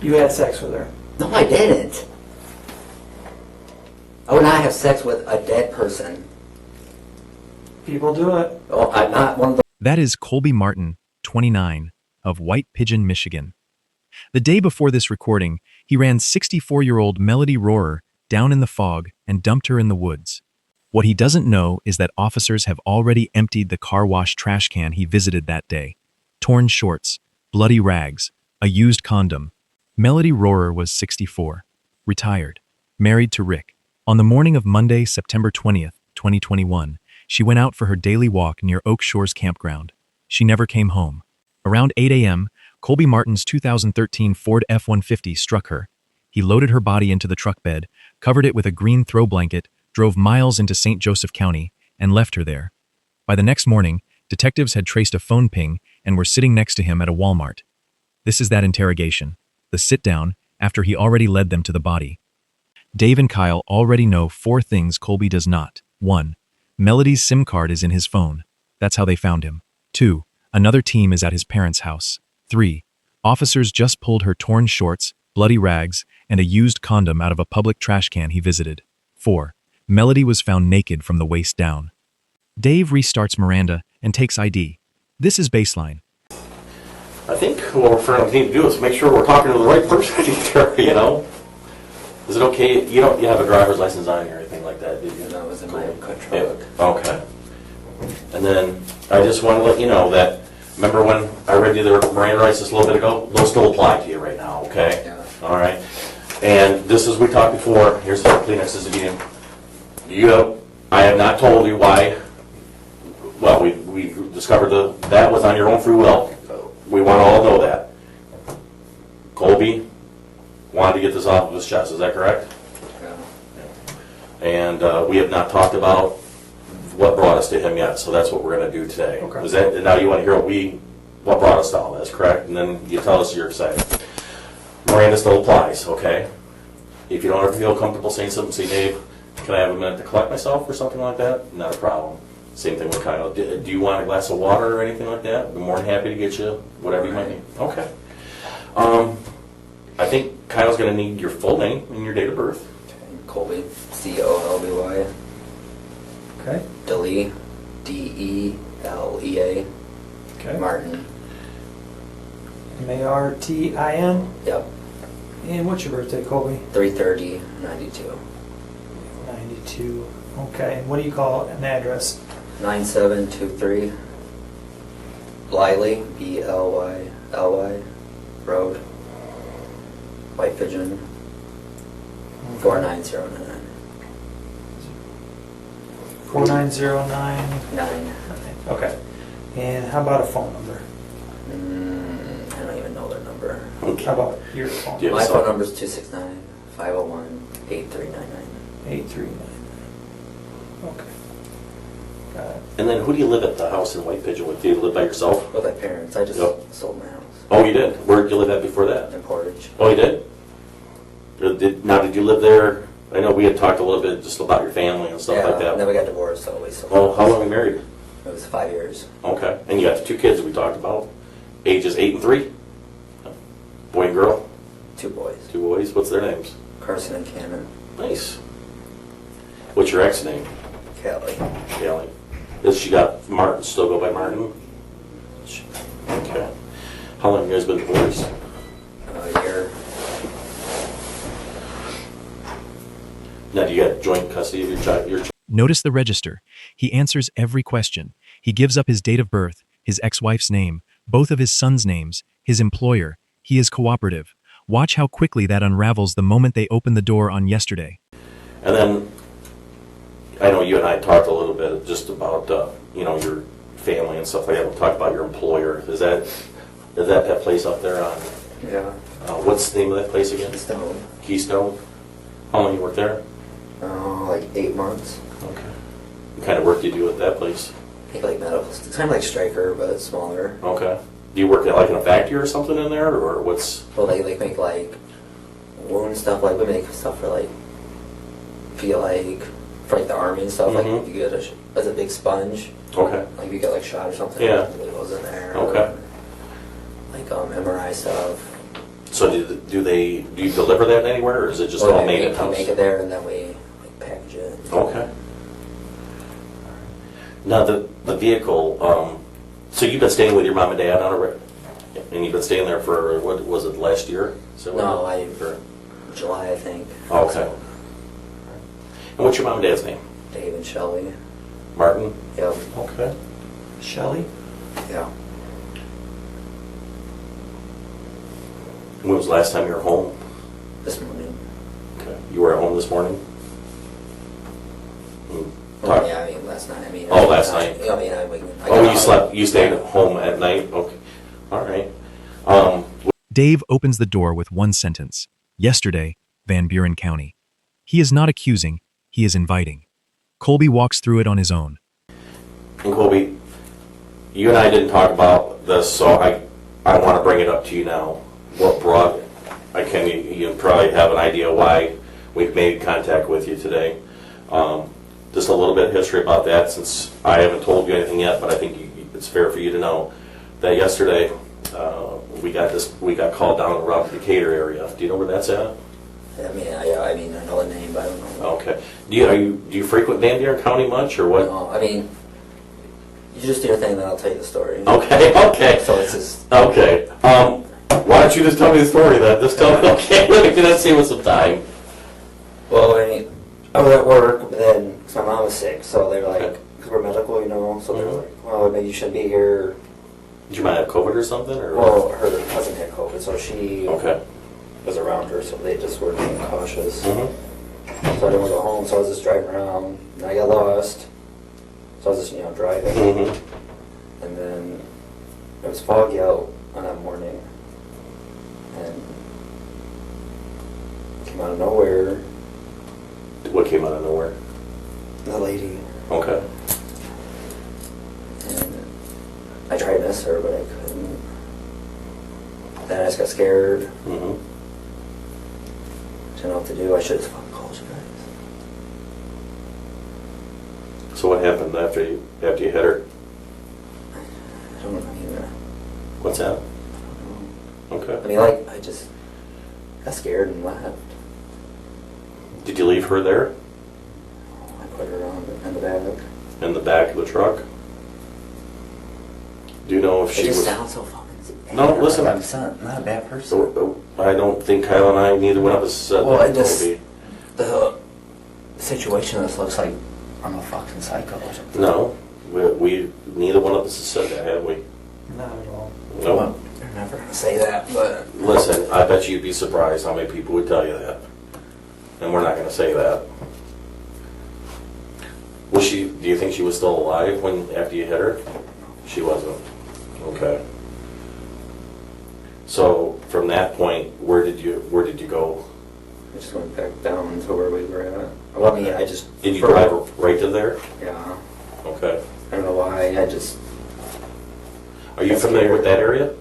You had sex with her? No, I didn't. I would not have sex with a dead person. People do it. Oh, I'm not one of the... That is Colby Martin, 29, of White Pigeon, Michigan. The day before this recording, he ran 64-year-old Melody Rohrer down in the fog and dumped her in the woods. What he doesn't know is that officers have already emptied the car wash trash can he visited that day. Torn shorts, bloody rags, a used condom. Melody Rohrer was 64, retired, married to Rick. On the morning of Monday, September 20th, 2021, she went out for her daily walk near Oak Shores Campground. She never came home. Around 8 a.m., Colby Martin's 2013 Ford F-150 struck her. He loaded her body into the truck bed, covered it with a green throw blanket, drove miles into St. Joseph County, and left her there. By the next morning, detectives had traced a phone ping and were sitting next to him at a Walmart. This is that interrogation, the sit-down, after he already led them to the body. Dave and Kyle already know 4 things Colby does not. 1. Melody's SIM card is in his phone. That's how they found him. 2. Another team is at his parents' house. 3. Officers just pulled her torn shorts, bloody rags, and a used condom out of a public trash can he visited. 4. Melody was found naked from the waist down. Dave restarts Miranda and takes ID. This is baseline. I think what we're need to do is make sure we're talking to the right person here, you know? Is it okay? You have a driver's license on you or anything like that, did you? No, it was in my truck. Yeah. Okay. And then I just want to let you know that, remember when I read you the Miranda rights just a little bit ago? Those still apply to you right now, okay? Yeah. All right. And this is, we talked before, here's the Kleenex is again. I have not told you why. Well, we discovered that was on your own free will. We want to all know that. Colby wanted to get this off of his chest, is that correct? Yeah. And we have not talked about what brought us to him yet, so that's what we're going to do today. Okay. Is that, now you want to hear what brought us to all this, correct? And then you tell us your side. Miranda still applies, okay? If you don't ever feel comfortable saying something, say, Dave, can I have a minute to collect myself or something like that? Not a problem. Same thing with Kyle. Do you want a glass of water or anything like that? I'm more than happy to get you whatever you might need. Okay. I think Kyle's going to need your full name and your date of birth. Colby, C-O-L-B-Y. Okay. Delea, D-E-L-E-A. Okay. Martin. M-A-R-T-I-N. Yep. And what's your birthday, Colby? 3/30/92. 92. Okay. And what do you call an address? 9723 Blyly, B-L-Y-L-Y Road, White Pigeon, 49099. 4909. 9. Okay. And how about a phone number? I don't even know their number. Okay. How about your phone? Yeah. My phone number is 269-501-8399. 8399. Okay. Got it. And then who do you live at the house in White Pigeon with? Do you live by yourself? With my parents. I just Yep. sold my house Oh, you did? Where did you live at before that? in Portage. Oh, you did? Did you live there? I know we had talked a little bit just about your family and stuff like that. Then we got divorced, so we sold. Well, how long were you married? It was 5 years. Okay. And you got the 2 kids that we talked about. Ages 8 and 3? Boy and girl? 2 boys. 2 boys. What's their names? Carson and Cannon. Nice. What's your ex name? Kelly. Kelly. Does she got Martin? Still go by Martin? Okay. How long have you guys been divorced? A year. Now, do you got joint custody of your child? Notice the register. He answers every question. He gives up his date of birth, his ex-wife's name, both of his sons' names, his employer. He is cooperative. Watch how quickly that unravels the moment they open the door on yesterday. And then, I know you and I talked a little bit just about, your family and stuff like that. We'll talk about your employer. Is that place up there on, Yeah. what's the name of that place again? Stone. Keystone? How long you work there? Like 8 months. Okay. What kind of work do you do at that place? I think like medical. It's kind of like Stryker, but it's smaller. Okay. Do you work at like in a factory or something in there, or what's? Well, they make like wound stuff. Like we make stuff for like for the army and stuff. Mhm. Like if you get as a big sponge. Okay. Like if you get like shot or something. Yeah. It goes in there. Okay. Like MRI stuff. So do you deliver that anywhere, or is it just all made in house? We make it there, and then we like, package it. Okay. Now the vehicle. So you've been staying with your mom and dad on and you've been staying there for what was it, last year? For July, I think. Oh, okay. And what's your mom and dad's name? Dave and Shelley. Martin. Yep. Okay. Shelley? Yeah. When was the last time you were home? This morning. Okay. You were at home this morning? Well, yeah, I mean last night. Last night. I mean, You slept. You stayed at home at night. Okay. All right. Dave opens the door with one sentence. Yesterday, Van Buren County. He is not accusing, he is inviting. Colby walks through it on his own. And Colby, you and I didn't talk about this, so I want to bring it up to you now. What brought? You probably have an idea why we've made contact with you today. Just a little bit of history about that, since I haven't told you anything yet, but I think it's fair for you to know that yesterday we got called down around the Decatur area. Do you know where that's at? I mean, I know the name, but I don't know. Okay. Do you frequent Van Buren County much, or what? No, I mean, you just do your thing, then I'll tell you the story. Okay. So it's just Okay. Why don't you just tell me the story then? Just tell me. Okay. Let's see what's some time. Well, I mean, I was at work, but then cause my mom was sick, so they were like, because we're medical, so they were like, well, maybe you shouldn't be here. Did your mom have COVID or something? Or? Well, her cousin had COVID, so she Okay. was around her, so they just were being cautious. Mm-hmm. So I didn't want to go home, so I was just driving around, and I got lost. So I was just, driving. Mm-hmm. And then it was foggy out on that morning. And it came out of nowhere. What came out of nowhere? The lady. Okay. And I tried to miss her, but I couldn't. Then I just got scared. Mm-hmm. Didn't know what to do. I should have fucking called you guys. So what happened after you hit her? I don't know. What's that? Okay. I just got scared and left. Did you leave her there? I put her in the back. In the back of the truck? Do you know if It she just was... sounds so fucking... No, listen. I'm not a bad person. I don't think Kyle and I, neither one of us said Well, that. it just... Colby. The situation, this looks like I'm a fucking psycho or something. No, we neither one of us has said that, have we? Not at all. No. Well, you're never going to say that, but... Listen, I bet you'd be surprised how many people would tell you that. And we're not going to say that. Was she? Do you think she was still alive after you hit her? She wasn't. Okay. So from that point, where did you go? I just went back down to where we were at. Well, I just... Did you drive right to there? Yeah. Okay. I don't know why, I just... Are you familiar with that area?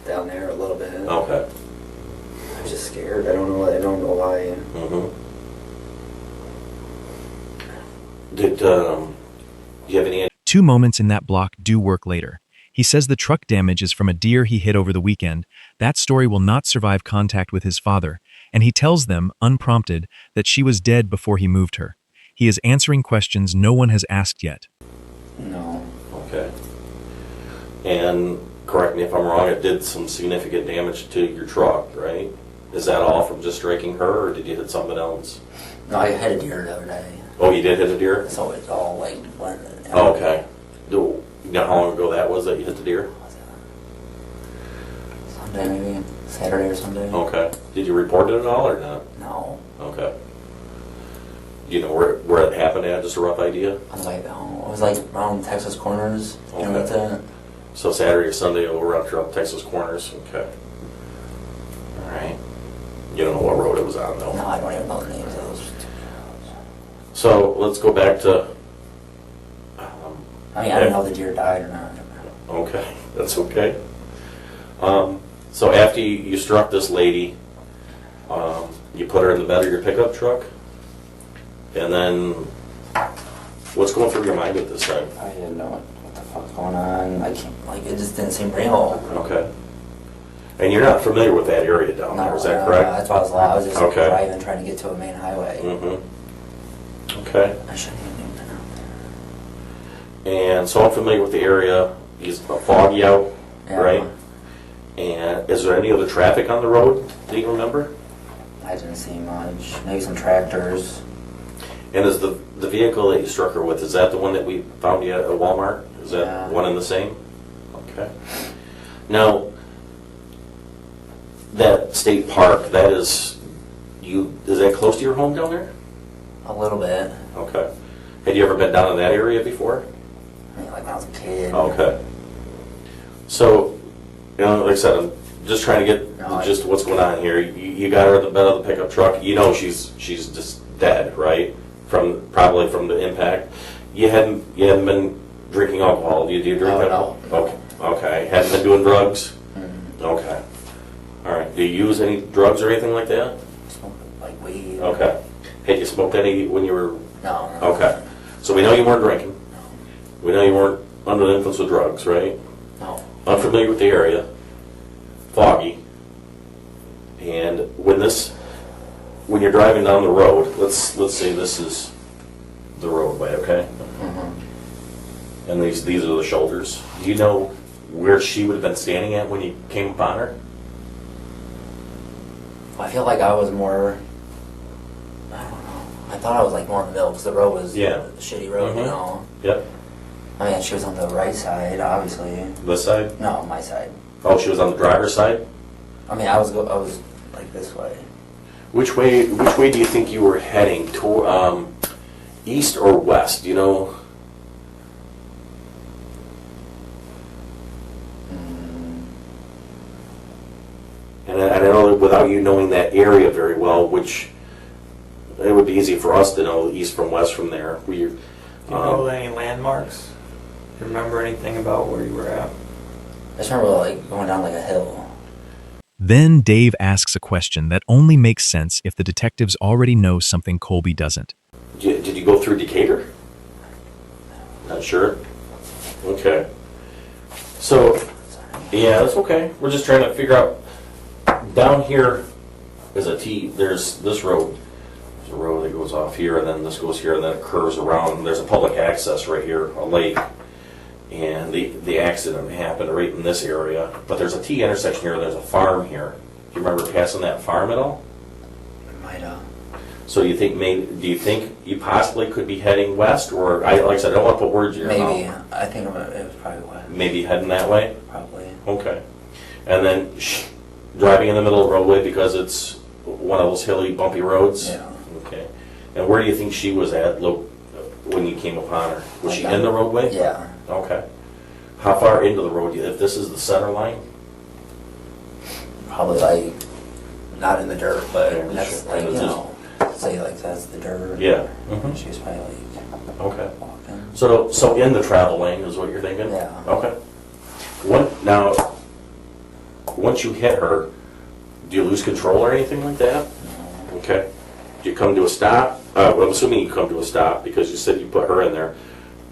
Down there a little bit. Okay. I was just scared. I don't know why. Mm-hmm. Did you have any... 2 moments in that block do work later. He says the truck damage is from a deer he hit over the weekend. That story will not survive contact with his father, and he tells them, unprompted, that she was dead before he moved her. He is answering questions no one has asked yet. No. Okay. And correct me if I'm wrong, it did some significant damage to your truck, right? Is that all from just striking her, or did you hit something else? No, I had a deer the other day. Oh, you did hit a deer? So it's all like... Oh, okay. You know how long ago that was that you hit the deer? Sunday maybe. Saturday or Sunday. Okay. Did you report it at all or not? No. Okay. Do you know where it happened at? Just a rough idea? I was like, oh, it was like around Texas Corners. You know what's that? So Saturday or Sunday over around Texas Corners? Okay. All right. You don't know what road it was on though? No, I don't even know the names of those. So let's go back to... I don't know if the deer died or not. Okay, that's okay. So after you struck this lady, you put her in the bed of your pickup truck, and then what's going through your mind at this time? I didn't know what the fuck's going on. I can't, it just didn't seem real. Okay. And you're not familiar with that area down there, is that correct? That's why I was just Okay. driving, trying to get to a main highway. Mm-hmm. Okay. I shouldn't even do that out And so I'm familiar with the area. He's foggy out, there. Yeah. right? And is there any other traffic on the road that you remember? I didn't see much. Maybe some tractors. And is the vehicle that you struck her with, is that the one that we found you at Walmart? Is that Yeah. one and the same? Okay. Now, that state park, that is that close to your home down there? A little bit. Okay. Had you ever been down in that area before? I mean, like when I was a kid. Okay. So, like I said, I'm just trying to get just what's going on here. You got her in the bed of the pickup truck. You know she's just dead, right? Probably from the impact. You hadn't been drinking alcohol. Do you drink alcohol? No. Okay. Okay. Hadn't been doing drugs? Mm-hmm. Okay. All right. Do you use any drugs or anything like that? Smoke like weed. Okay. Had you smoked any when you were? No. Okay. So we know you weren't drinking. We know you weren't under the influence of drugs, right? No. Unfamiliar with the area. Foggy. And when you're driving down the road, let's say this is the roadway, okay? Mm-hmm. And these are the shoulders. Do you know where she would have been standing at when you came upon her? I feel like I was more. I don't know. I thought I was like more in the middle because the road was a shitty road, you Mhm. know. Yep. I mean, she was on the right side, obviously. This side? No, my side. Oh, she was on the driver's side? I mean, I was like this way. Which way do you think you were heading? To east or west? You know? And I know that without you knowing that area very well, which it would be easy for us to know east from west from there. Do you know any landmarks? Do you remember anything about where you were at? I just remember like going down like a hill. Then Dave asks a question that only makes sense if the detectives already know something Colby doesn't. Did you go through Decatur? Not sure. Okay. So, yeah, that's okay. We're just trying to figure out. Down here is a T. There's this road. There's a road that goes off here, and then this goes here, and then it curves around. There's a public access right here, a lake. And the accident happened right in this area. But there's a T intersection here, there's a farm here. Do you remember passing that farm at all? Might have. So do you think you possibly could be heading west? Or, like I said, I don't want to put words in your mouth. Maybe. I think it was probably west. Maybe heading that way? Probably. Okay. And then driving in the middle of the roadway because it's one of those hilly, bumpy roads? Yeah. Okay. And where do you think she was at when you came upon her? Was she Like in the roadway? Yeah. Okay. How far into the road? If this is the center line? Probably like not in the dirt, but Yeah, that's sure. like, It's you just- know, say like that's the dirt. Yeah. Mhm. She was probably like Okay. walking. So in the travel lane is what you're thinking? Yeah. Okay. Now, once you hit her, do you lose control or anything like that? No. Okay. Do you come to a stop? Well, I'm assuming you come to a stop because you said you put her in there.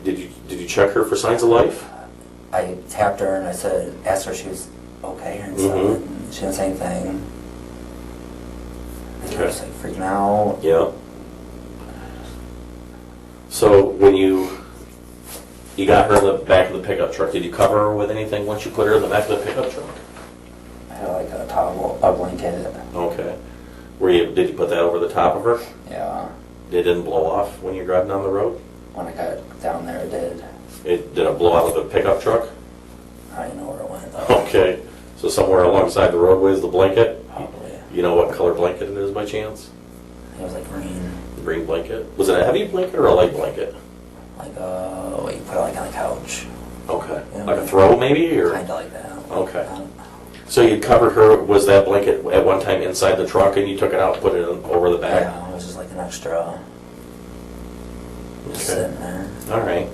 Did you check her for signs of life? I tapped her and I asked her if she was okay and stuff. Mhm. And she didn't say anything. I Okay. was like freaking out. Yeah. So when you got her in the back of the pickup truck, did you cover her with anything once you put her in the back of the pickup truck? I had like a towel, a blanket. Okay. Did you put that over the top of her? Yeah. It didn't blow off when you're driving down the road? When I got down there, it did. Did it blow out of the pickup truck? I don't know where it went though. Okay. So somewhere alongside the roadway is the blanket? Probably. You know what color blanket it is by chance? It was like green. The green blanket? Was it a heavy blanket or a light blanket? Like what you put it like on the couch. Okay. Yeah. Like a throw maybe? Or? Kinda like that. Okay. I don't know. So you covered her, was that blanket at one time inside the truck and you took it out and put it over the back? Yeah, it was just like an extra. Just Okay. sitting there. All right.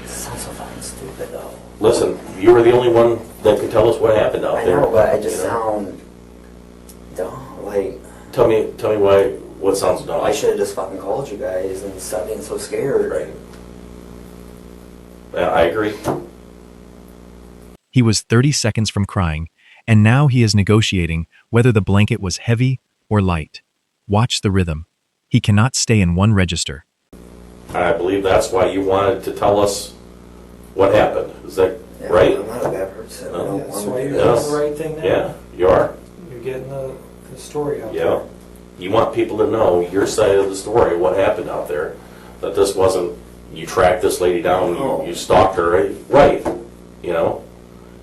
It sounds so fucking stupid though. Listen, you were the only one that could tell us what happened out I there. know, but I just you know? sound dumb. Like, Tell me what sounds dumb. I should have just fucking called you guys and stop being so scared. Right. Yeah, I agree. He was 30 seconds from crying, And now he is negotiating whether the blanket was heavy or light. Watch the rhythm. He cannot stay in one register. I believe that's why you wanted to tell us what happened. Is that right? I'm not a bad person. I don't That's want why to you're do doing this. the right thing now. Yeah, you are. You're getting the story out Yeah. there. You want people to know your side of the story, what happened out there. That this wasn't, you tracked this lady down, you stalked her, right? You know?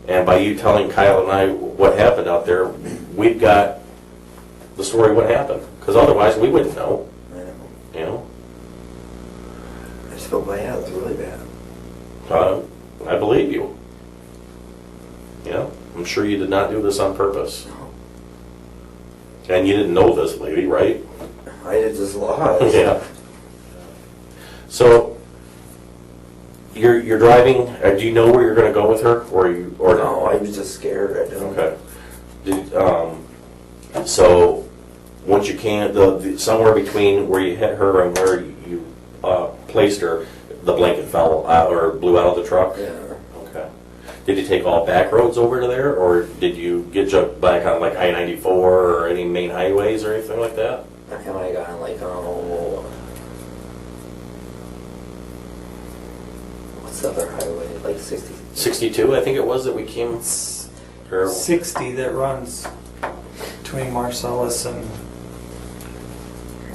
And by you telling Kyle and I what happened out there, we've got the story what happened. Because otherwise we wouldn't know, I know. you know? I just feel bad. It's really bad. I believe you. You know? I'm sure you did not do this on purpose. No. And you didn't know this lady, right? I did just lost. Yeah. So you're driving. Do you know where you're going to go with her, or No, I was just scared. I don't. Okay. So once you can, somewhere between where you hit her and where you placed her, the blanket fell out or blew out of the truck. Yeah. Okay. Did you take all back roads over to there, or did you get jumped back on like I-94 or any main highways or anything like that? I might have gotten like, what's the other highway? Like 60. 62, I think it was that we came. Or, 60 that runs between Marcellus and...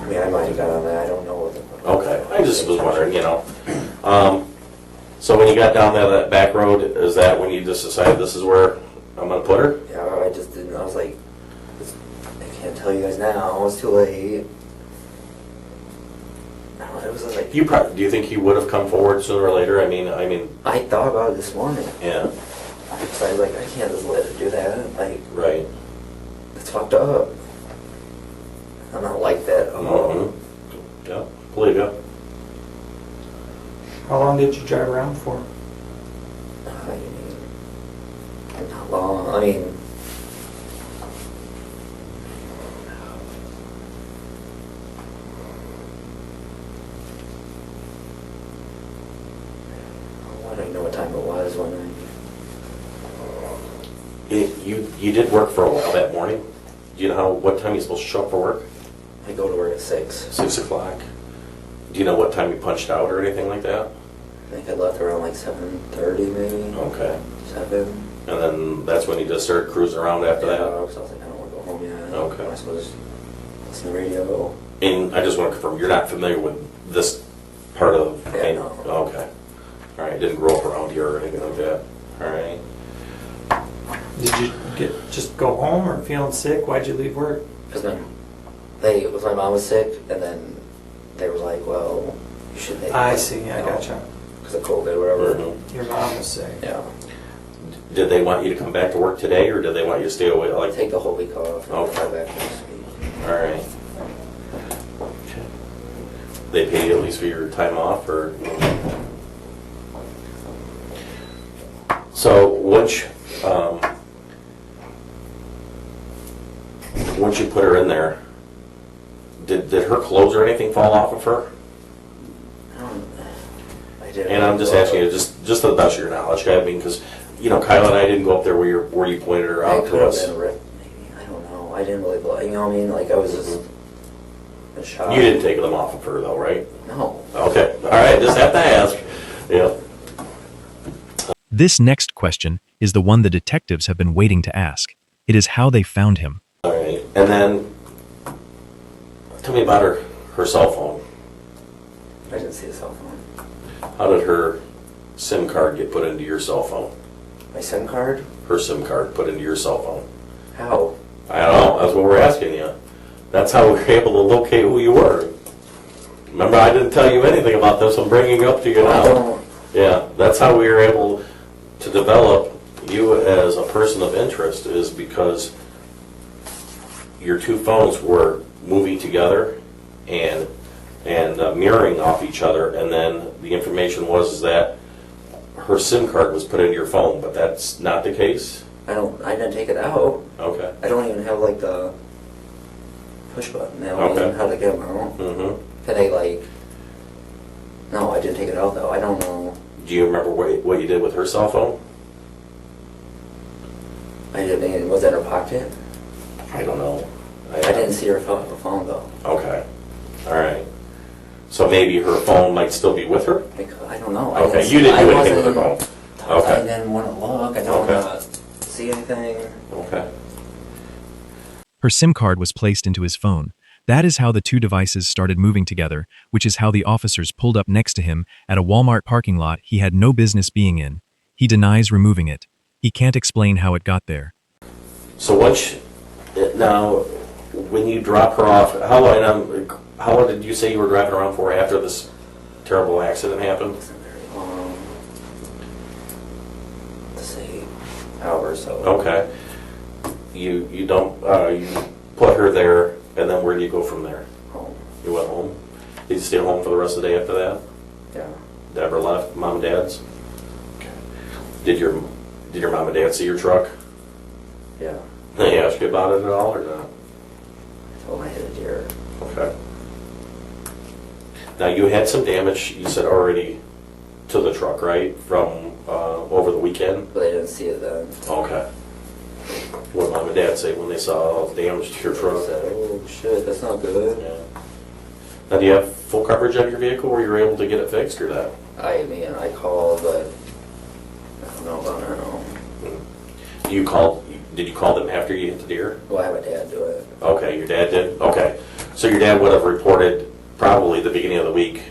I mean, I might have got on that. I don't know what the. okay, I just was wondering, you know. So when you got down there that back road, is that when you just decided this is where I'm gonna put her? Yeah, I just didn't. I was like, I can't tell you guys now. It's too late. No, it was like. Do you think he would have come forward sooner or later? I mean, I thought about it this morning. yeah, So I was like, I can't just let her do that. Like, right. it's fucked up. I'm not like that. Mm-hmm. Yeah, believe you. How long did you drive around for? I mean, not long. I mean, I don't even know what time it was when You did work for a while that morning. Do you know what time you're supposed to show up for work? I go to work at 6. 6 o'clock. Do you know what time you punched out or anything like that? I think I left around like 7:30 maybe. Okay. 7. And then that's when you just started cruising around after that? So I was like, I don't want to go home yet. Okay. I was supposed to listen to the radio. And I just want to confirm, you're not familiar with this part of... Yeah, no. Okay. All right, didn't grow up around here or anything like that. All right. Did you just go home or feeling sick? Why'd you leave work? Because then my mom was sick, and then they were like, well, you should take I see, I gotcha. because of COVID or whatever. Mhm. Your mom was sick. Yeah. Did they want you to come back to work today, or did they want you to stay away? I'll Like, take the whole week off and Okay. fly back next week. all right. They pay you at least for your time off, or? So once you put her in there, did her clothes or anything fall off of her? I did. And I'm just asking you, just to the best of your knowledge, I mean, because Kyle and I didn't go up there where you pointed her I out could to have us. been ripped, maybe. I don't know. I didn't really, you know what I mean? Like, I was just in shock. You didn't take them off of her though, right? No. Okay, all right, just have to ask. Yeah. This next question is the one the detectives have been waiting to ask. It is how they found him. All right, and then tell me about her cell phone. I didn't see a cell phone. How did her SIM card get put into your cell phone? My SIM card? Her SIM card put into your cell phone? How? I don't know, that's what we're asking you. That's how we were able to locate who you were. Remember, I didn't tell you anything about this, I'm bringing it up to you I now. don't. Yeah, that's how we were able to develop you as a person of interest, is because your two phones were moving together and mirroring off each other, and then the information was that her SIM card was put into your phone, but that's not the case? I didn't take it out. Okay. I don't even have like the push button. I don't Okay. even know how to get them out. Mm-hmm. Can I like? No, I didn't take it out though. I don't know. Do you remember what you did with her cell phone? I didn't. Was that her pocket? I don't know. I didn't see her phone though. Okay. All right. So maybe her phone might still be with her? I don't know. Okay, you didn't do anything with her phone? Okay. I didn't want to look. I didn't want to see anything. Okay. Her SIM card was placed into his phone. That is how the two devices started moving together, which is how the officers pulled up next to him at a Walmart parking lot he had no business being in. He denies removing it. He can't explain how it got there. So now, when you drop her off, how long did you say you were driving around for after this terrible accident happened? It's not very long. To say hour or so. Okay. You don't you put her there, and then where do you go from there? Home. You went home. Did you stay home for the rest of the day after that? Yeah. Never left. Mom and Dad's. Okay. Did your mom and dad see your truck? Yeah. They ask you about it at all or not? I told him I hit a deer. Okay. Now you had some damage, you said already, to the truck, right? From over the weekend? But they didn't see it then. Okay. What did Mom and Dad say when they saw all the damage to your They truck? said, oh shit, that's not good. Yeah. Now, do you have full coverage on your vehicle where you were able to get it fixed or not? I called, but I don't know about it now. Did you call them after you hit the deer? Well, I have my dad do it. Okay, your dad did? Okay. So your dad would have reported probably the beginning of the week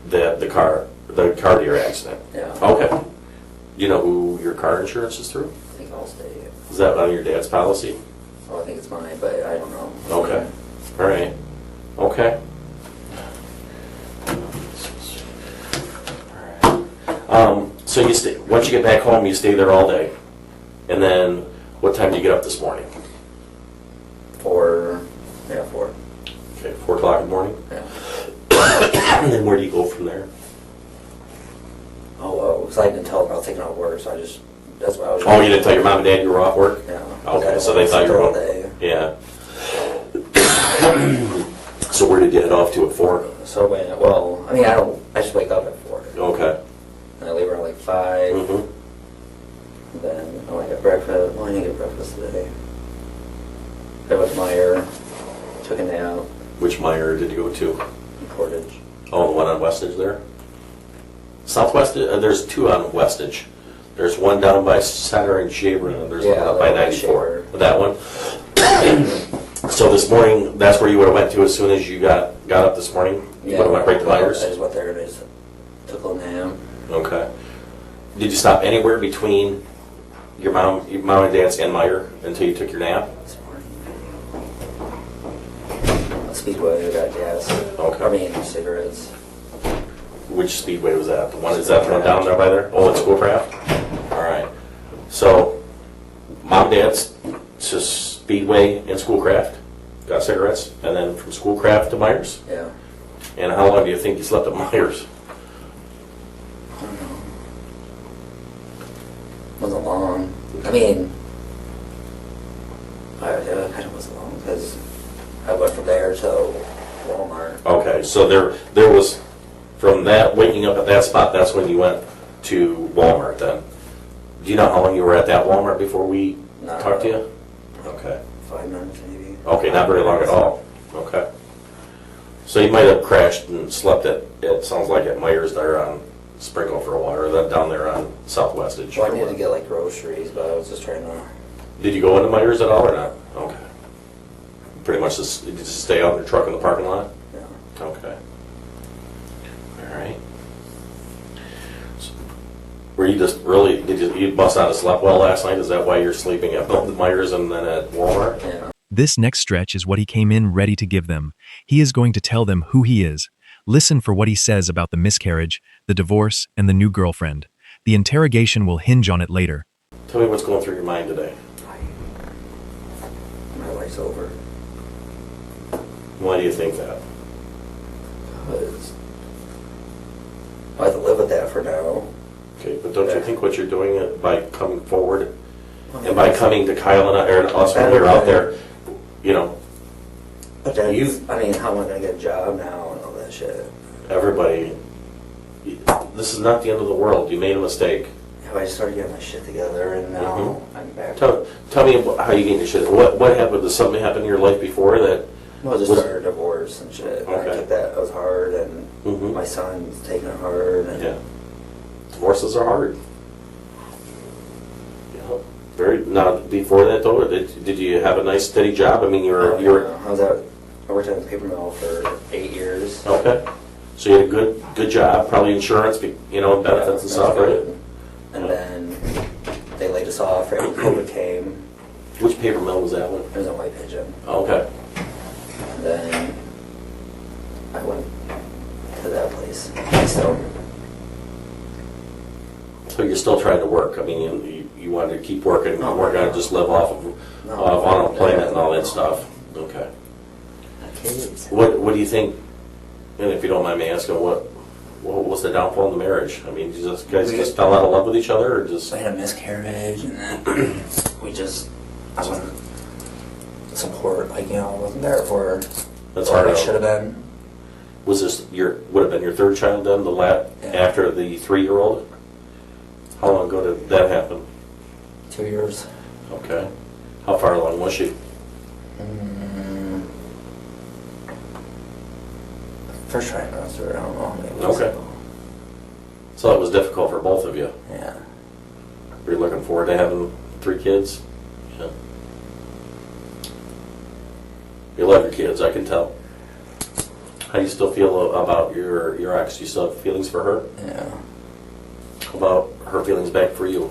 the car deer accident? Yeah. Okay. Do you know who your car insurance is through? I think I'll stay. Is that on your dad's policy? Oh, I think it's mine, but I don't know. Okay. All right. Okay. All right. So you stay, once you get back home, you stay there all day. And then what time do you get up this morning? 4. Okay, 4 o'clock in the morning? Yeah. And then where do you go from there? Oh, well, because I didn't tell them I was taking off work, so that's why I was... Oh, you didn't tell your mom and dad you were off work? Yeah. Okay, so they thought you were all home. day. Yeah. So where did you head off to at 4? So I just wake up at 4. Okay. And I leave around like 5. Mm-hmm. Then I get breakfast. Well, I didn't get breakfast today. I went to Meyer, took a nap, Which Meyer did you go to? in Portage. Oh, the one on Westage there? Southwest, there's 2 on Westage. There's one down by Center and Shaver, and there's one up by that one by 94. Shaver. That one? So this morning, that's where you would have went to as soon as you got up this morning? You would have went right to Myers? I just went there and I just took a little nap. Okay. Did you stop anywhere between your mom and dad's and Meyer until you took your nap? This morning. Speedway, I got gas. Okay. Cigarettes. Which Speedway was that? Is that the one down there by there? Oh, at Schoolcraft? All right. So, mom and dad's just Speedway and Schoolcraft, got cigarettes, and then from Schoolcraft to Myers? Yeah. And how long do you think you slept at Myers? I don't know. Wasn't long. It kind of wasn't long because I went from there to Walmart. Okay, so there was, from that, waking up at that spot, that's when you went to Walmart then. Do you know how long you were at that Walmart before we talked to you? Okay. 5 minutes maybe. Okay, not very long at all. Okay. So you might have crashed and slept it sounds like at Myers there on Sprinkle for a while, or then down there on Southwestage. Well, I needed to get like groceries, but I was just trying to... Did you go into Myers at all or not? Okay. Pretty much did you just stay out in your truck in the parking lot? Yeah. Okay. All right. So, were you just really, you must not have slept well last night? Is that why you're sleeping at both Myers and then at Walmart? Yeah. This next stretch is what he came in ready to give them. He is going to tell them who he is. Listen for what he says about the miscarriage, the divorce, and the new girlfriend. The interrogation will hinge on it later. Tell me what's going through your mind today. My life's over. Why do you think that? Because I have to live with that for now. Okay, but don't you think what you're doing by coming forward and by coming to Kyle and us when we're out there, But then how am I going to get a job now and all that shit? everybody, this is not the end of the world. You made a mistake. Yeah, I just started getting my shit together, and now I'm back. Tell me how you get your shit. What happened? Did something happen in your life before that? Well, just started a divorce and shit. Okay. I took that, it was hard, and my son's taking it hard. And Yeah. Divorces are hard. Yeah. Very. Now, before that though, did you have a nice steady job? I mean, you were. I worked at a paper mill for 8 years. Okay. So you had a good job, probably insurance, benefits and stuff, right? And then they laid us off right when COVID came. Which paper mill was that one? It was a White Pigeon. Okay. And then I went to that place. So you're still trying to work. I mean, you wanted to keep working. You weren't going to just live off of unemployment and all that stuff. Okay. What do you think? And if you don't mind me asking, what was the downfall in the marriage? I mean, you guys just fell out of love with each other, or just? I had a miscarriage, and then I wasn't support. I wasn't there for her. That's hard. I should have been. Was this would have been your third child then, after the 3-year-old? How long ago did that happen? 2 years. Okay. How far along was she? First trimester, I don't know how many weeks Okay. ago. So it was difficult for both of you. Yeah. Were you looking forward to having 3 kids? Yeah. You love your kids, I can tell. How do you still feel about your ex? Do you still have feelings for her? Yeah. How about her feelings back for you?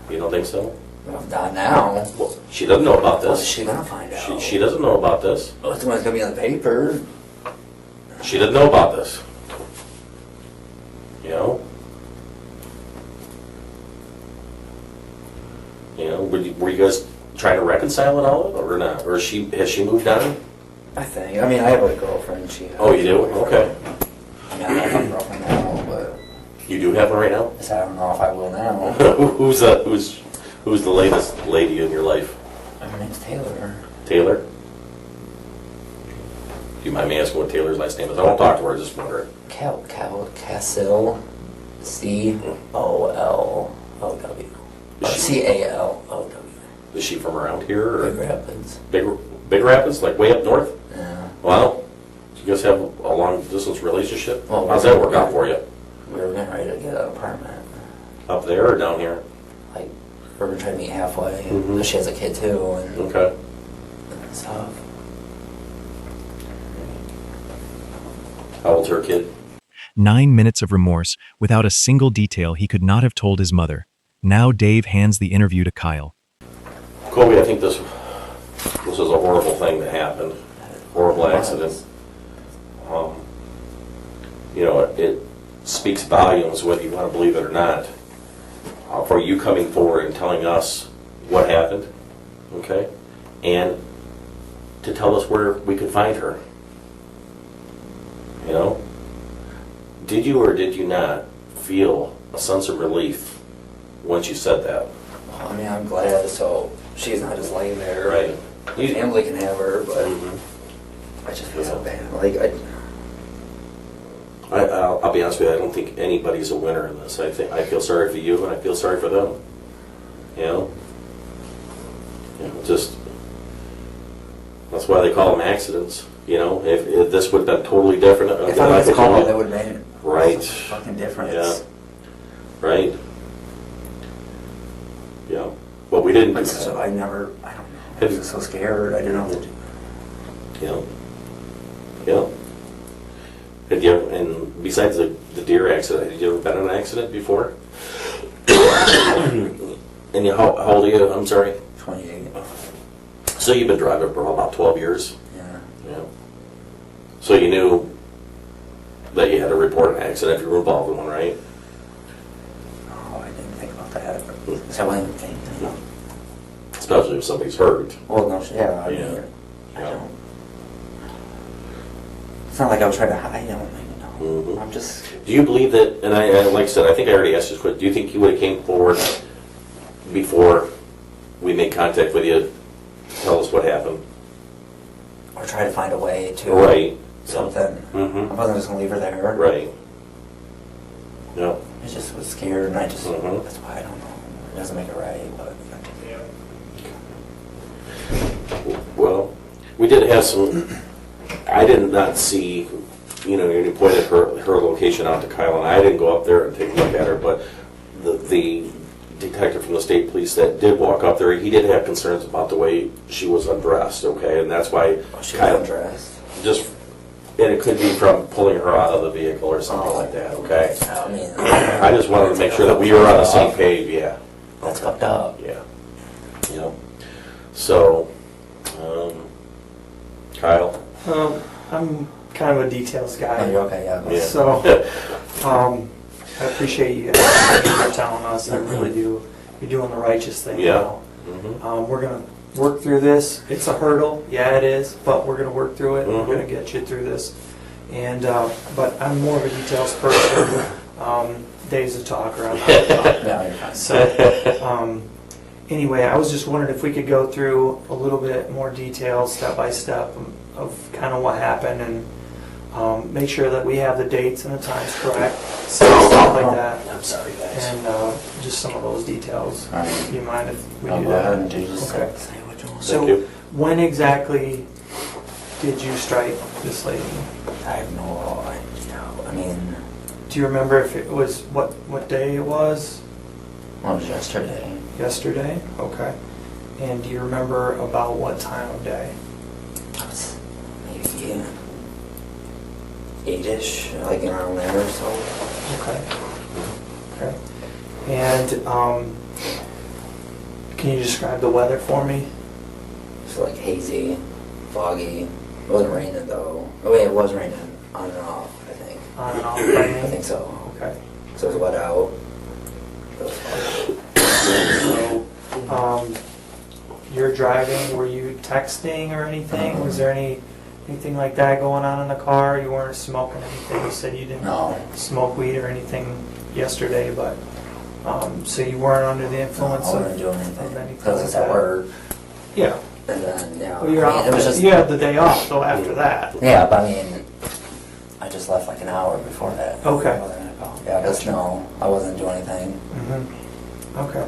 You don't think so? Well, not now. Well, she doesn't know about What's this. she gonna find out? She doesn't know about this. Oh, it's gonna be in the paper. She doesn't know about this. You know? Were you guys trying to reconcile it all, or not? Or has she moved on? I think. I mean, I have a girlfriend. Oh, you do? Okay. I mean, I have a girlfriend now, but You do have one right now? I don't know if I will now. Who's the latest lady in your life? Her name's Taylor. Taylor? Do you mind me asking what Taylor's last name is? I won't talk to her, just wondering. Cassil. C-O-L-O-W. C-A-L-O-W. Is she from around here? Or? Big Rapids. Big Rapids? Like way up north? Yeah. Wow. Do you guys have a long distance relationship? Well, how's that work out for you? We were getting ready to get an apartment. Up there or down here? Like, we were trying to meet halfway. Mhm. But she has a kid too, and Okay. stuff. How old's her kid? 9 minutes of remorse without a single detail he could not have told his mother. Now Dave hands the interview to Kyle. Colby, I think this was a horrible thing that happened. Horrible accident. It speaks volumes, whether you want to believe it or not, for you coming forward and telling us what happened, okay? And to tell us where we could find her. You know? Did you or did you not feel a sense of relief once you said that? Well, I mean, I'm glad, so she's not just laying there. Right. Family can have her, but Mhm. I just feel so bad. Like, I'll be honest with you, I don't think anybody's a winner in this. I feel sorry for you, and I feel sorry for them. Just that's why they call them accidents. If this would have been totally different, if I was called, that would have made right. Fucking difference. Yeah. Right. Yeah. But we didn't do But that. so I don't know. I was so scared. I didn't know what to do. Yeah. Had you ever, and besides the deer accident, had you ever been in an accident before? And how old are you? I'm sorry. 28. So you've been driving for about 12 years? Yeah. Yeah. So you knew that you had to report an accident if you were involved in one, right? Oh, I didn't think about that. So I wasn't even thinking. Especially if somebody's hurt. Well, no, yeah. I mean, Yeah. I don't. It's not like I was trying to hide anything. Mhm. I'm just. Do you believe that, and I like I said, I think I already asked this question, do you think you would have came forward before we made contact with you to tell us what happened? Or try to find a way to. Right. Something. Mm-hmm. I wasn't just going to leave her there. Right. Yeah. I just was scared, and I just. Mhm. That's why I don't know. It doesn't make it right, but. Well, we did have some, I did not see, you know, you pointed her location out to Kyle, and I didn't go up there and take a look at her, but the detective from the state police that did walk up there, he did have concerns about the way she was undressed, okay, and that's why She Kyle, was undressed. just, and it could be from pulling her out of the vehicle or something like that, okay? I mean, I just wanted to make sure that we were on the same page, yeah. that's fucked up. Yeah. You know, so, Kyle? I'm kind of a details guy. Oh, you're okay, yeah. Yeah. So, I appreciate you guys telling us. I really do. You're doing the righteous thing. Yeah. Now. We're gonna work through this. It's a hurdle, yeah, it is, but we're gonna work through it. We're gonna get you through this. And but I'm more of a details person. Dave's a talker. I'm not a talker. No, you're fine. So, anyway, I was just wondering if we could go through a little bit more detail, step by step, of kind of what happened, and make sure that we have the dates and the times correct, stuff like that, I'm sorry, guys. and just some of those details. All right. Do you mind if we I'll do go ahead and that? do just Okay. say what you want. So, Thank you. when exactly did you strike this lady? I have no idea. I mean, Do you remember if it was what day it was? what was yesterday? Yesterday? Okay. And do you remember about what time of day? It was maybe 8-ish, like around there or so. Okay. Okay. And can you describe the weather for me? It's like hazy, foggy. It wasn't raining though. Oh wait, it was raining on and off, I think. On and off I raining? think so. Okay. So it was wet out. It was foggy. So, you're driving, were you texting or anything? Was there anything like that going on in the car? You weren't smoking anything? You said you didn't No. smoke weed or anything yesterday, but, so you weren't under the influence I of wasn't doing anything anything. Because like it's at that? work. Yeah. And then, yeah. Well, you're I mean, off. it was just, You had the day off, though, after that. yeah, but I mean, I just left like an hour before that. Okay. Yeah, just no, I wasn't doing anything. Mm-hmm. Okay.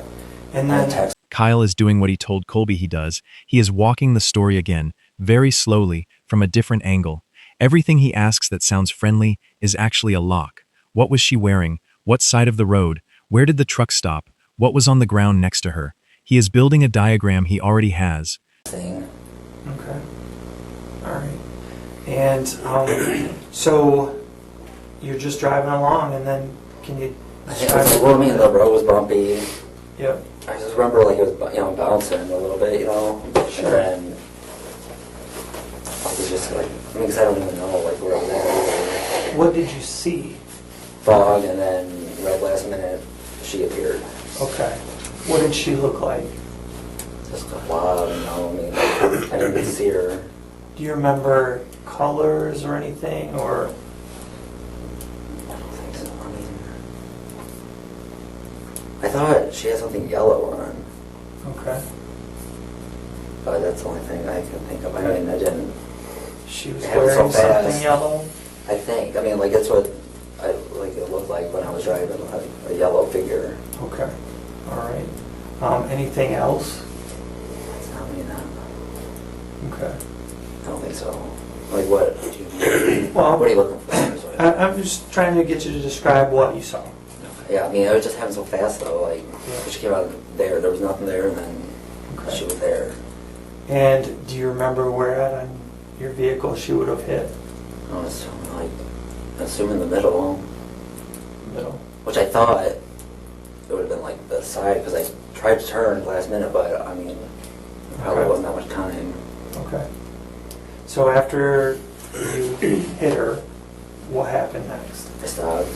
And I then, text. Kyle is doing what he told Colby he does. He is walking the story again, very slowly, from a different angle. Everything he asks that sounds friendly is actually a lock. What was she wearing? What side of the road? Where did the truck stop? What was on the ground next to her? He is building a diagram he already has. Thing. okay. All right. And so you're just driving along, and then can you I think it was, well, I mean, the road was bumpy. Yep. I just remember like it was, bouncing a little bit, Sure. And then it was just like, I mean, 'cause I don't even know like where I was at. What did you see? Fog, and then right last minute she appeared. Okay. What did she look like? Just a lot, I mean, I didn't even see her. Do you remember colors or anything, or? I don't think so. I mean, I thought she had something yellow on, Okay. but that's the only thing I can think of. I mean, I didn't. She was It happened so wearing something fast. yellow? I think. I mean, like it's what it looked like when I was driving, like a yellow figure. Okay. All right. Anything else? I mean, Okay. I don't think so. Like what? Do you, Well, what are you looking for? Is what I- I'm just trying to get you to describe what you saw. Yeah, I mean, it was just happening so fast though. Like Yeah. she came out of there was nothing there, and then Okay. she was there. And do you remember where at on your vehicle she would have hit? I was like, assuming the middle, Middle. which I thought it would have been like the side because I tried to turn last minute, but I mean, probably Okay. wasn't that much time. Okay. So after you hit her, what happened next? I stopped,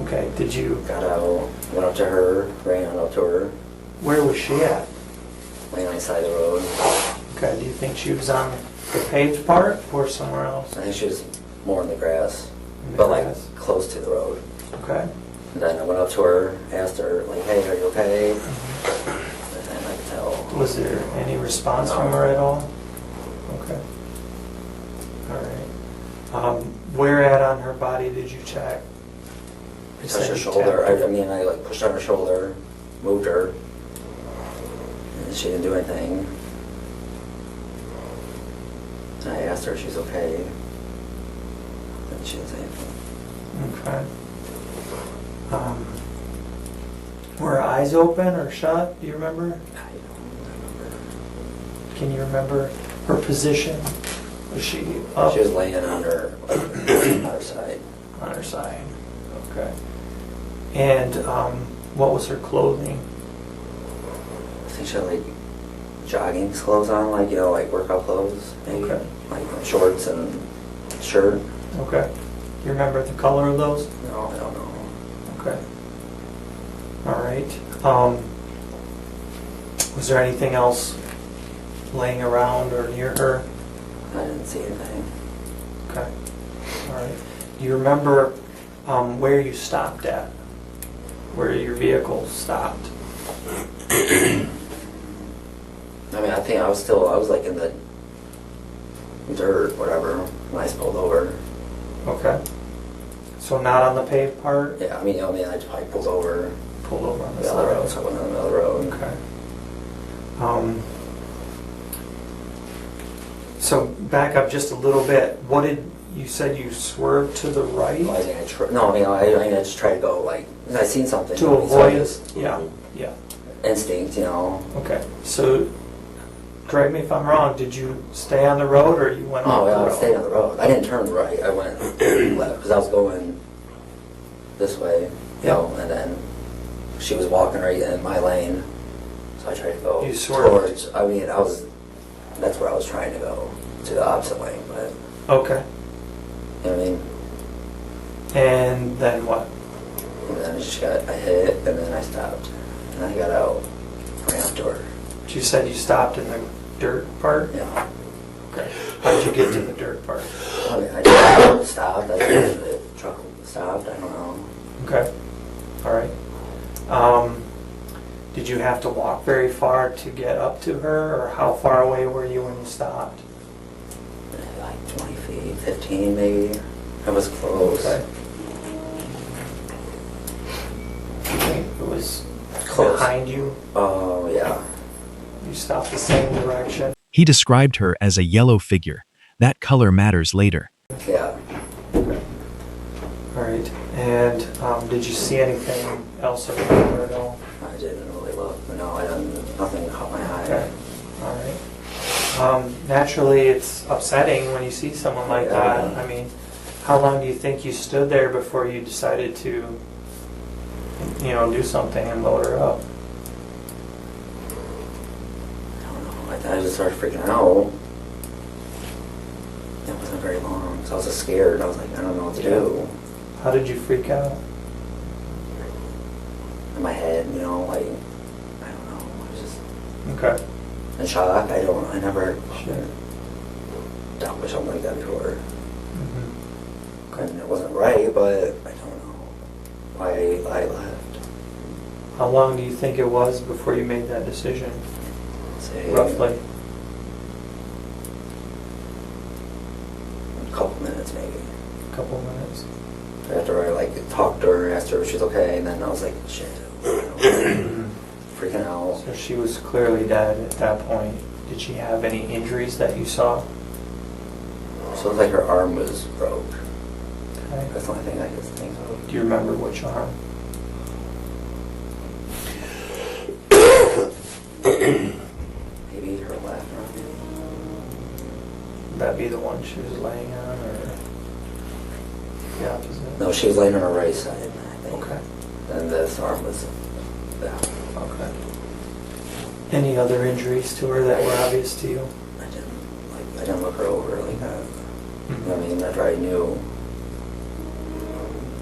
Okay. Did you? got out, went up to her, ran up to her, Where was she at? laying on the side of the road. Okay. Do you think she was on the paved part or somewhere else? I think she was more in the grass, In the but like grass? close to the road. Okay. And then I went up to her, asked her, like, hey, are you okay? And then I could tell. Was there any response No. from her at all? Okay. All right. Where at on her body did you check? I You touched said her you shoulder. tapped her. I mean, I like pushed on her shoulder, moved her. And she didn't do anything. And I asked her if she's okay. And she didn't say anything. Okay. Were her eyes open or shut? Do you remember? I don't remember. Can you remember her position? Was she up? She was laying on her, like, on her side. On her side. Okay. And what was her clothing? I think she had like jogging clothes on, like, you know, like workout clothes, maybe. Okay. Like shorts and shirt. Okay. You remember the color of those? No, I don't know. Okay. All right. Was there anything else laying around or near her? I didn't see anything. Okay. All right. Do you remember where you stopped at? Where your vehicle stopped? I mean, I think I was like in the dirt, whatever, when I pulled over. Okay. So not on the paved part? Yeah, I mean, I just probably pulled over Pulled over on the the other road, side. so I went on the other road. Okay. So back up just a little bit. What did you said you swerved to the right I think I just tried to go, like, 'cause I seen something. to you know, avoid so it? Yeah. Yeah. instinct, you know. Okay. So correct me if I'm wrong. Did you stay on the road or you went Oh, off yeah, the I road? stayed on the road. I didn't turn right. I went left because I was going this way, you know, and then she was walking right in my lane, so I tried to go You swerved. towards. I mean, that's where I was trying to go, to the opposite lane, but Okay. you know what I mean. And then what? And then I hit, and then I stopped, and I got out, ran up to her. You said you stopped in the dirt part? Yeah. Okay. How did you get to the dirt part? I mean, I just stopped. I think the truck stopped. I don't know. Okay. All right. Did you have to walk very far to get up to her, or how far away were you when you stopped? Like 20 feet, 15 maybe. It was close. Okay. You think it was Close. behind you? Oh, yeah. You stopped the same direction? He described her as a yellow figure. That color matters later. Yeah. Okay. All right. And did you see anything else around her at all? I didn't really look. No, I didn't. Nothing caught my eye. Okay. All right. Naturally, it's upsetting when you see someone like that. I mean, how long do you think you stood there before you decided to, do something and load her up? I don't know. I just started freaking out. It wasn't very long, so I was just scared. I was like, I don't know what to do. How did you freak out? In my head, like, I don't know. I was just Okay. in shock. I never Sure. dealt with something like that before. Mm-hmm. And it wasn't right, but I don't know why I left. How long do you think it was before you made that decision? Say, Roughly. a couple minutes maybe. A couple minutes. After I talked to her, asked her if she's okay, and then I was like, shit, freaking out. So she was clearly dead at that point. Did she have any injuries that you saw? So it was like her arm was broke. Okay. That's the only thing I could think of. Do you remember which arm? Maybe her left arm. Would that be the one she was laying on, or the opposite? No, she was laying on her right side, I think. Okay. And this arm was, yeah. Okay. Any other injuries to her that were obvious to you? I didn't look her over like that. You know what I mean? After I knew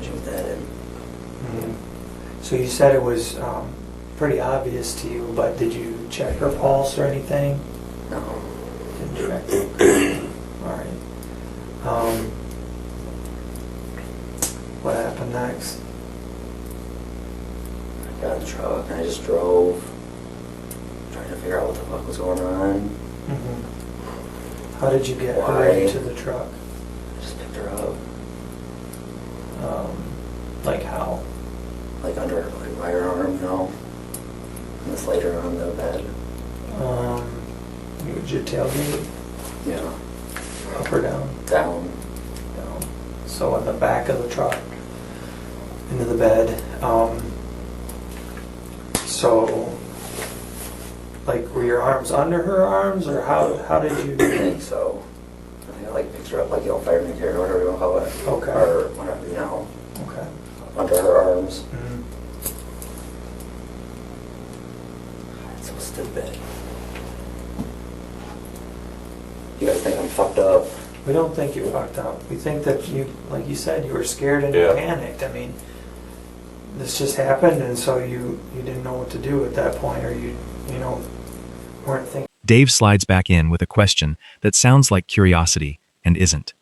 she was dead. Mhm. So you said it was pretty obvious to you, but did you check her pulse or anything? No. Didn't check. All right. What happened next? I got in the truck and I just drove, trying to figure out what the fuck was going on. Mm-hmm. How did you get her Why? into the truck? I just picked her up, Like how? like under by her arm, this later on the bed. Would you tailgate Yeah. up or down? Down. Down. So in the back of the truck, into the bed. So, like, were your arms under her arms, or how did you? I think so. I think I like picked her up like the old fireman carrier, whatever you want to call it. Okay. Or whatever, you know, Okay. under her arms. Mhm. It's so stupid. You guys think I'm fucked up? We don't think you fucked up. We think that you, like you said, you were scared and Yeah. you panicked. I mean, this just happened, and so you didn't know what to do at that point, or you weren't thinking. Dave slides back in with a question that sounds like curiosity and isn't.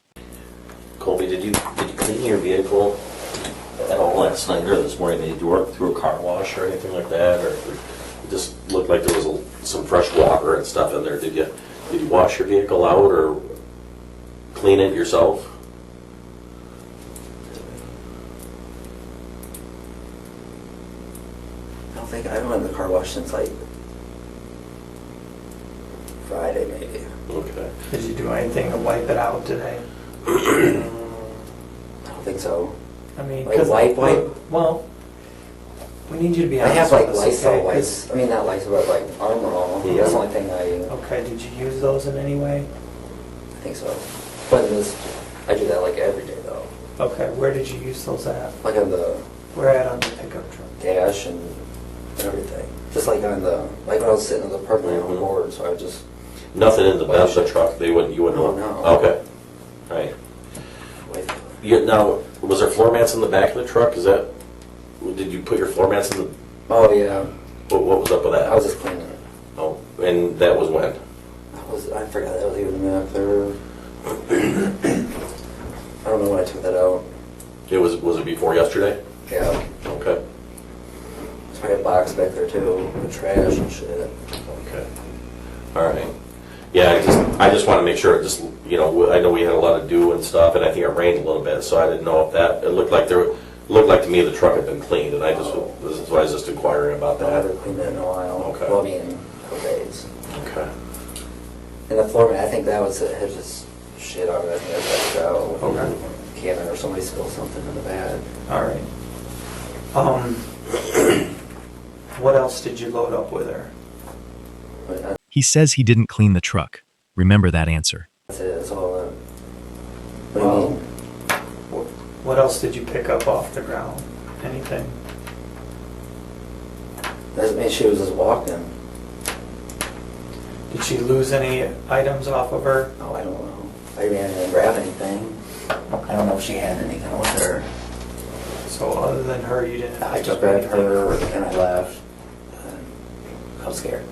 Colby, did you clean your vehicle at all last night or this morning? Did you work through a car wash or anything like that, or it just looked like there was some fresh water and stuff in there? Did you wash your vehicle out or clean it yourself? I haven't been in the car wash since like Friday maybe. Okay. Did you do anything to wipe it out today? I don't think so. I mean, Like wipe? Well, we need you to be I honest have like with us, Lysol okay? wipes. I mean not Lysol, but like Armor All. Yeah. That's the only thing I Okay, did you use those in any way? think so. But I do that like every day though. Okay, where did you use those at? Like on the Where at on the pickup truck? dash and everything. Just like on like when I was sitting in the parking lot on Mhm. board, so I just Nothing in the bed of the truck. You wouldn't. Oh, no. Okay. Right. wiped Now, was there floor mats in the back of the truck? Did you put your floor mats in the? Oh yeah. What was up with that? I was just cleaning it. Oh, and that was when? I forgot that was even back there. I don't know when I took that out. Was it before yesterday? Yeah. Okay. There's probably a box back there too, with trash and shit. Okay. All right. Yeah, I just want to make sure I know we had a lot of dew and stuff, and I think it rained a little bit, so I didn't know if it looked like to me the truck had been cleaned, and this is why I was just inquiring about I that. haven't cleaned it in a while. Okay. Well, I mean, a couple days. Okay. And the floor mat, I think that was it. Had just shit on it. I think that's out. Okay. Cannon or somebody spilled something in the bag. All right. What else did you load up with her? But He says he didn't clean the truck. Remember that answer. that's it. That's all. What do you mean? What else did you pick up off the ground? Anything? Doesn't mean she was just walking. Did she lose any items off of her? Oh, I don't know. I didn't grab anything. I don't know if she had anything with her. So other than her, you didn't I pick just up grabbed anything? her and I left. I was scared.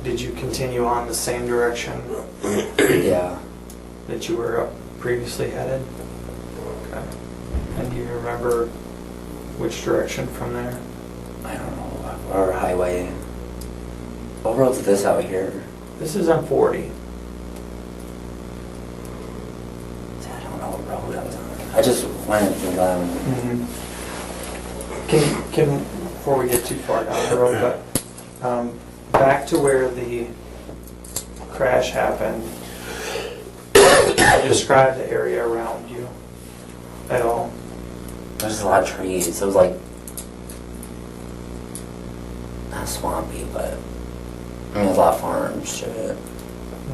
Did you continue on the same direction Yeah. that you were previously headed? Okay. And do you remember which direction from there? I don't know. Our highway. What road's this out here? This is on 40. I don't know what road I was on. I just went and Can before we get too far down the road, but back to where the crash happened. Describe the area around you at all. there's just a lot of trees. It was like not swampy, but I mean, there's a lot of farms, shit.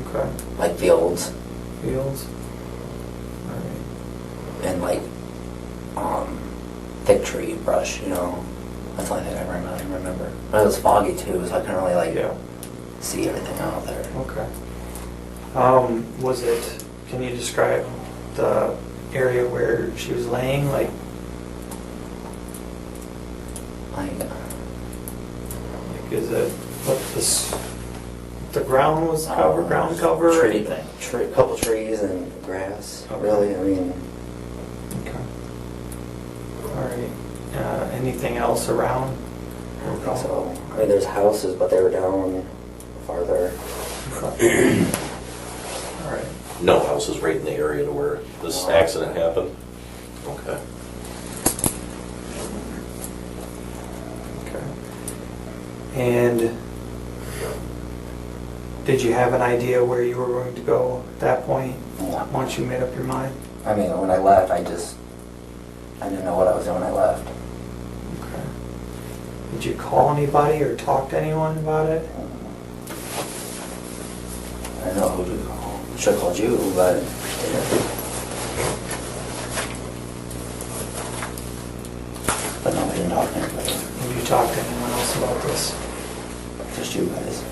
Okay. Like fields Fields. All right. and like thick tree brush, you know. That's the only thing I remember. But it was foggy too, so I couldn't really like Yeah. see everything out there. Okay. Can you describe the area where she was laying? Like, is it what the ground was cover, ground cover, or tree, anything? Couple trees and grass. Okay. Really, I mean, Okay. All right. Anything else around? I don't think so. I mean, there's houses, but they were down farther. Okay. All right. No houses right in the area to where this accident happened. Okay. Okay. And did you have an idea where you were going to go at that point, Yeah. once you made up your mind? I mean, when I left, I didn't know what I was doing when I left. Okay. Did you call anybody or talk to anyone about it? I don't know who to call. Should have called you, but yeah. But no, I didn't talk to anybody. Have you talked to anyone else about this? Just you guys.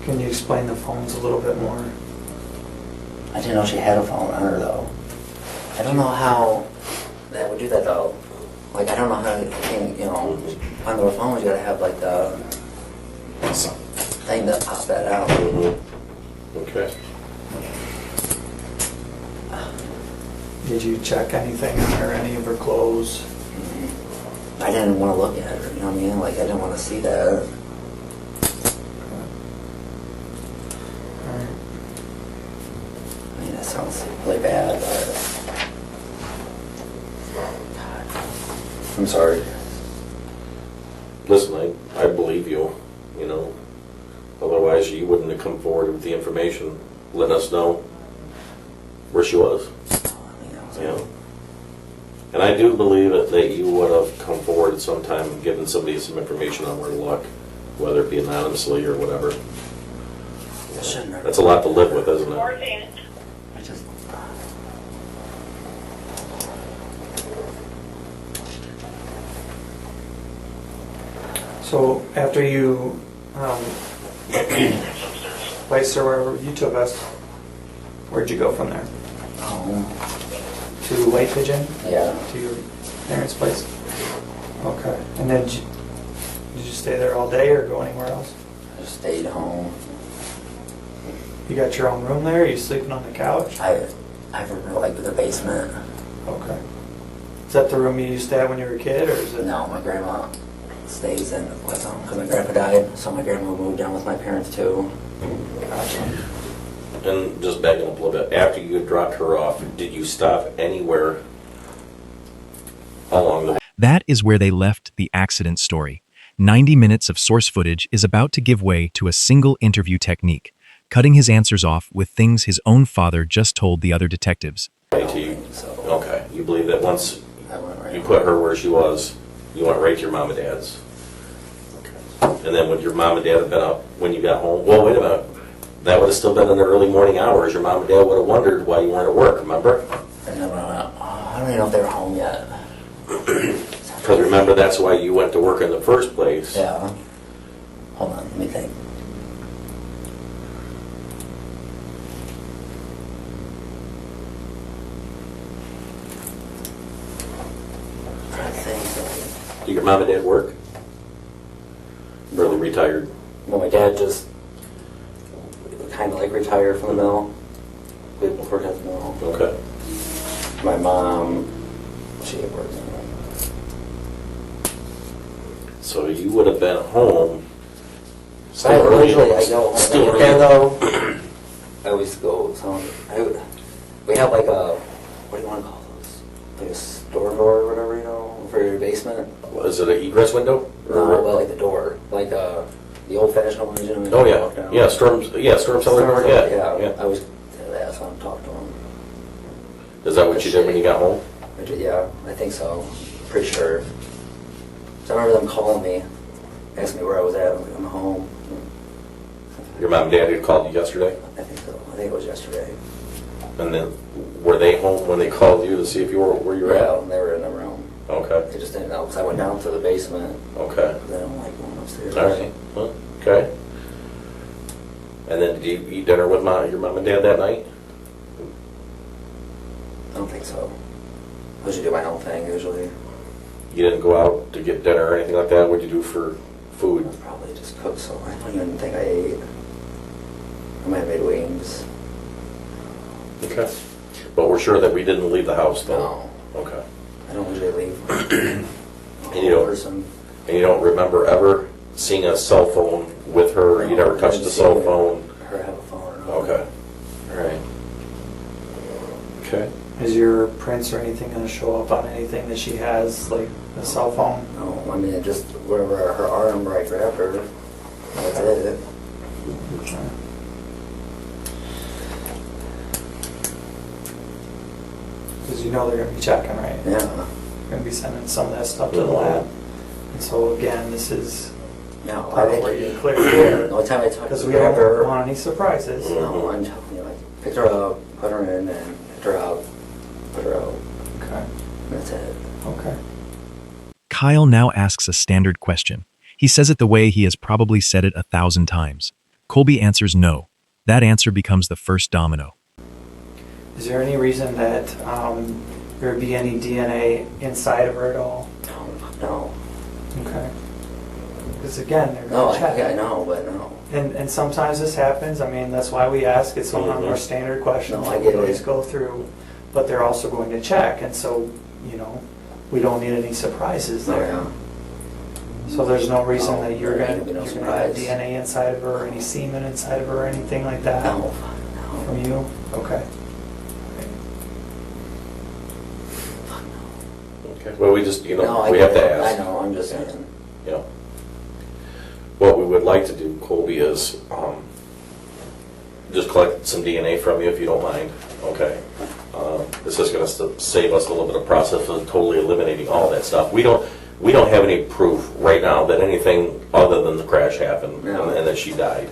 Can you explain the phones a little bit more? I didn't know she had a phone on her though. I don't know how that would do that though. Like I don't know how you can, on the phone you gotta have like the thing that pops that out. Mm-hmm. Okay. Did you check anything on her, any of her clothes? I didn't want to look at her, you know what I mean? Like I didn't want to see that. Alright. I mean that sounds really bad, but I'm sorry. Listen, I believe you, Otherwise, you wouldn't have come forward with the information, letting us know where she was. And I do believe that you would have come forward at some time and given somebody some information on where to look, whether it be anonymously or whatever. I shouldn't have. That's a lot to live with, isn't it? I just. So after you placed her wherever you took us, where'd you go from there? Home. To White Pigeon? Yeah. To your parents' place? Okay. And then did you stay there all day or go anywhere else? I just stayed home. You got your own room there? Are you sleeping on the couch? I remember like the basement. Okay. Is that the room you used to have when you were a kid, or is it? No, my grandma stays in with them because my grandpa died, so my grandma moved down with my parents too. Gotcha. And just backing up a little bit, after you had dropped her off, did you stop anywhere along the way? That is where they left the accident story. 90 minutes of source footage is about to give way to a single interview technique, cutting his answers off with things his own father just told the other detectives. So Okay, you believe that once I went right. you put her where she was, you went right to your mom and dad's? Okay. And then would your mom and dad have been up when you got home? Well, wait a minute. That would have still been in the early morning hours. Your mom and dad would have wondered why you weren't at work, remember? I don't even know if they were home yet. Because remember, that's why you went to work in the first place. Yeah. Hold on, let me think. I'm trying to think. Did your mom and dad work? Or they retired? Well, my dad just kind of like retired from the mill. We both worked at the mill. Okay. My mom, she works in the So you would have been home. usually I go home. Still early. And though, I always go, we have like a, what do you want to call those? Like a store door or whatever, for your basement. Is it an egress window? No, but like the door, like the old fashioned ones, Oh yeah, storm cellar door. Yeah. I always that's when I'm talking to him. Is that what you did when you got home? Yeah, I think so. Pretty sure. So I remember them calling me, asking me where I was at. I'm like, I'm home. Your mom and dad had called you yesterday, I think so. I think it was yesterday. and then were they home when they called you to see if you were where you were Yeah, at? they were in the room. Okay. They just didn't know because I went down to the basement. Okay. Then I'm like going upstairs. All right. Well, okay. And then did you eat dinner with your mom and dad that night? I don't think so. I usually do my own thing usually. You didn't go out to get dinner or anything like that? What'd you do for food? I probably just cooked, so I don't even think I ate. I might have made wings. Okay. But we're sure that we didn't leave the house though? No, Okay. I don't usually leave. And you don't- Person. And you don't remember ever seeing a cell phone with her? You never touched the cell phone? Her have a phone or not. Okay. Okay. Is your prints or anything going to show up on anything that she has, like a cell phone? No, I mean, just wherever her arm where I grabbed her, that's it. Because you know they're going to be checking, right? Yeah. They're going to be sending some of that stuff to the lab. And so again, this is No, I probably think clear here. the only time I talked Because to we grab don't her, want any surprises. no, I'm telling you, like, picked her up, put her in, and picked her out, put her out. Okay. That's it. Okay. Kyle now asks a standard question. He says it the way he has probably said it 1,000 times. Colby answers no. That answer becomes the first domino. Is there any reason that there would be any DNA inside of her at all? No. Okay. Because again, they're No, going to check. I know, but no. And sometimes this happens. I mean, that's why we ask. It's one of our standard questions No, I that get we always it. go through. But they're also going to check. And so, we don't need any surprises No, there. yeah. So there's no reason No, that you're there going ain't gonna to be no have surprise. DNA inside of her, or any semen inside of her, or anything like that No. from you? Okay. Okay. Well, we just, No, I we get have to it. ask. I know, I'm just saying. Yeah. What we would like to do, Colby, is just collect some DNA from you if you don't mind. Okay. This is going to save us a little bit of process of totally eliminating all that stuff. We don't have any proof right now that anything other than the crash happened No. and that she died.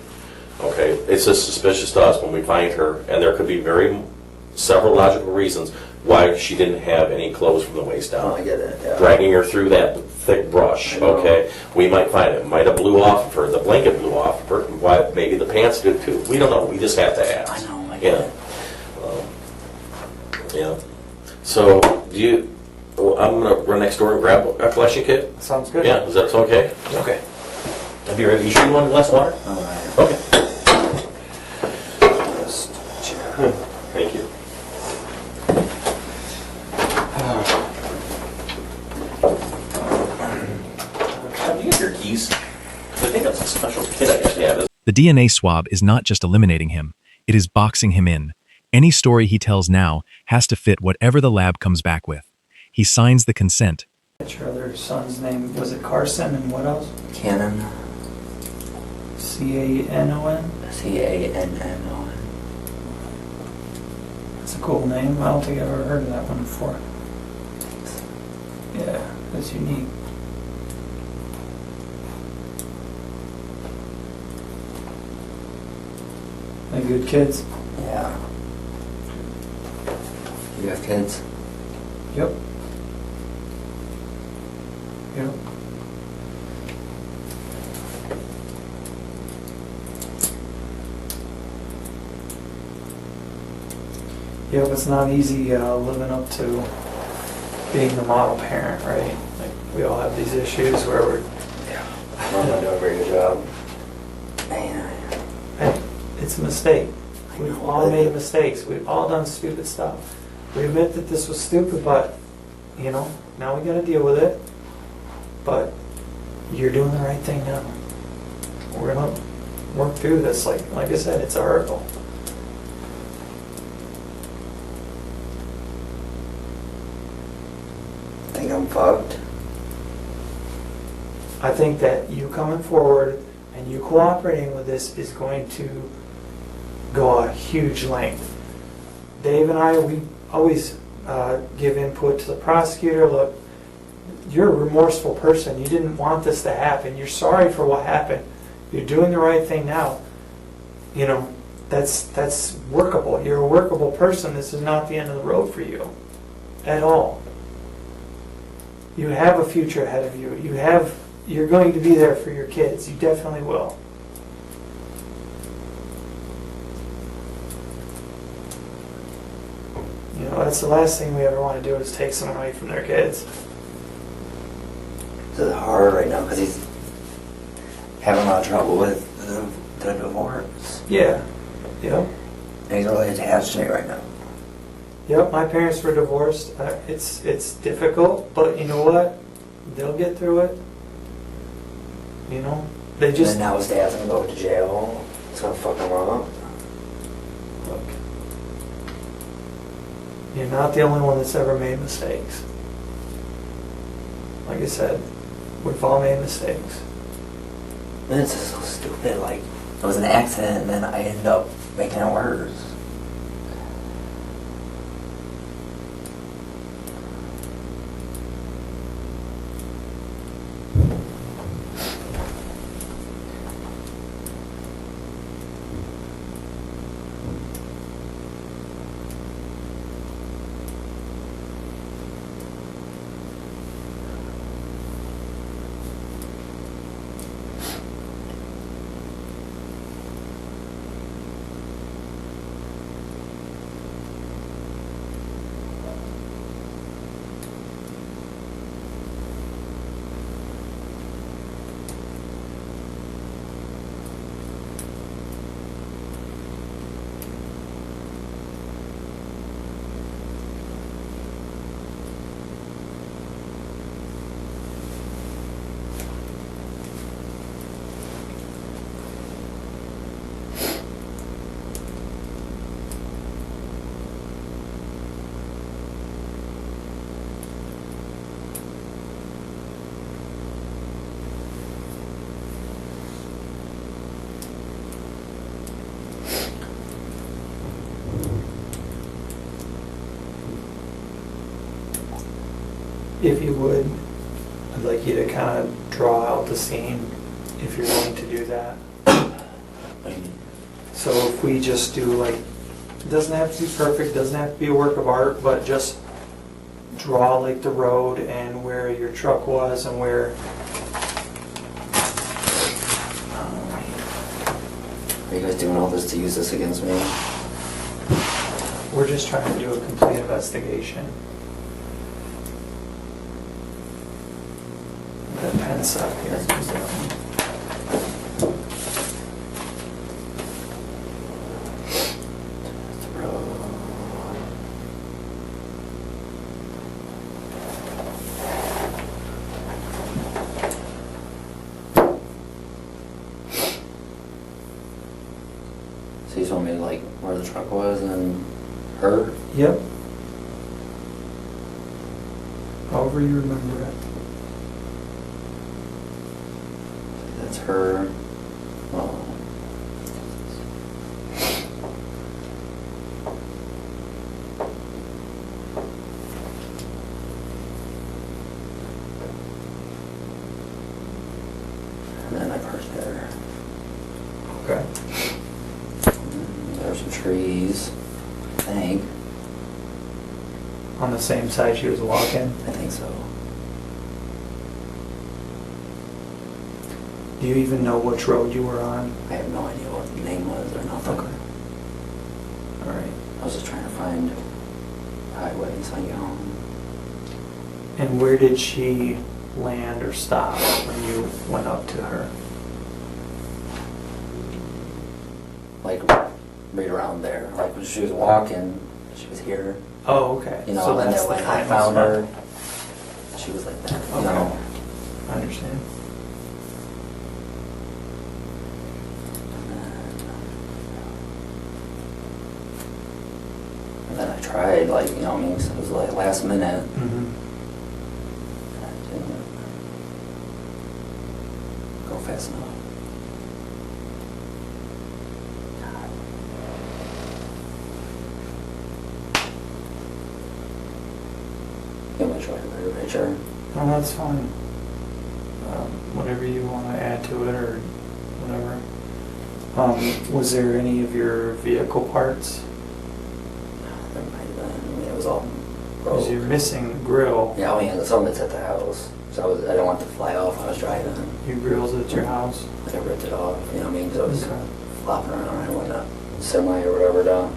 Okay. It's just suspicious to us when we find her, and there could be several logical reasons why she didn't have any clothes from the waist down. No, I get it, yeah. Dragging her through that thick brush, I know. okay? We might find it might have blew off of her, the blanket blew off of her, why maybe the pants did too. We don't know, we just have to ask. I know, I get it. Yeah. So, I'm gonna run next door and grab a collection kit? Sounds good. Yeah, is that okay? Okay. I'll be ready. You sure you want a glass of water? All right. Okay. Just check. Thank you. Have you got your keys? I think that's a special kit I guess. Yeah. The DNA swab is not just eliminating him, it is boxing him in. Any story he tells now has to fit whatever the lab comes back with. He signs the consent. Your other son's name, was it Carson, and what else? Cannon. Canon? Cannon. That's a cool name. I don't think I've ever heard of that one before. Yeah, that's unique. They good kids? Yeah. You have kids? Yep. Yep. Yep, it's not easy living up to being the model parent, right? Like, we all have these issues where we're... I'm not doing a very good job. Man. Hey, it's a mistake. I We've know, all but- made mistakes. We've all done stupid stuff. We admit that this was stupid, but, now we gotta deal with it. But you're doing the right thing now. We're gonna work through this. Like I said, it's a hurdle. I think I'm fucked. I think that you coming forward and you cooperating with this is going to go a huge length. Dave and I, we always give input to the prosecutor. Look, you're a remorseful person. You didn't want this to happen. You're sorry for what happened. You're doing the right thing now. That's workable. You're a workable person. This is not the end of the road for you at all. You have a future ahead of you. You're going to be there for your kids. You definitely will. That's the last thing we ever want to do is take someone away from their kids. This is hard right now because he's having a lot of trouble with the divorce. Yeah. Yep. And he's really attached to me right now. Yep. My parents were divorced. It's difficult, but you know what? They'll get through it. They just... And then now his dad's going to go to jail. It's going to fuck him up. Look. You're not the only one that's ever made mistakes. Like I said, we've all made mistakes. And it's just so stupid. Like, it was an accident, and then I ended up making it worse. If you would, I'd like you to kind of draw out the scene if you're going to do that. So if we just do like, it doesn't have to be perfect, doesn't have to be a work of art, but just draw like the road and where your truck was and where. Are you guys doing all this to use this against me? We're just trying to do a complete investigation. That pen's up here. So you told me like where the truck was and her? Yep. However you remember it. That's her. Well, and then I parked there. Okay. There were some trees, I think. On the same side she was walking. I think so. Do you even know which road you were on? I have no idea what the name was or nothing. Okay. All right. I was just trying to find the highway so I can get home. And where did she land or stop when you went up to her? Like right around there. Like when she was walking, she was here. Oh, okay. You know, So and that's then the when I final found spot. her, she was like that. You Okay. know. I understand. And then I tried, like, you know what I mean? So it was like last minute. Mm-hmm. And I didn't go fast enough. You want me to show you a better picture? No, that's fine. Whatever you want to add to it or whatever. Was there any of your vehicle parts? There might have been. I mean, it was all Because broke. you're missing the grill. Yeah, I mean, some of it's at the house. So I didn't want it to fly off when I was driving. Your grill's at your house. I ripped it off, you know what I mean? Because I was Okay. flopping around. I didn't want that semi or whatever to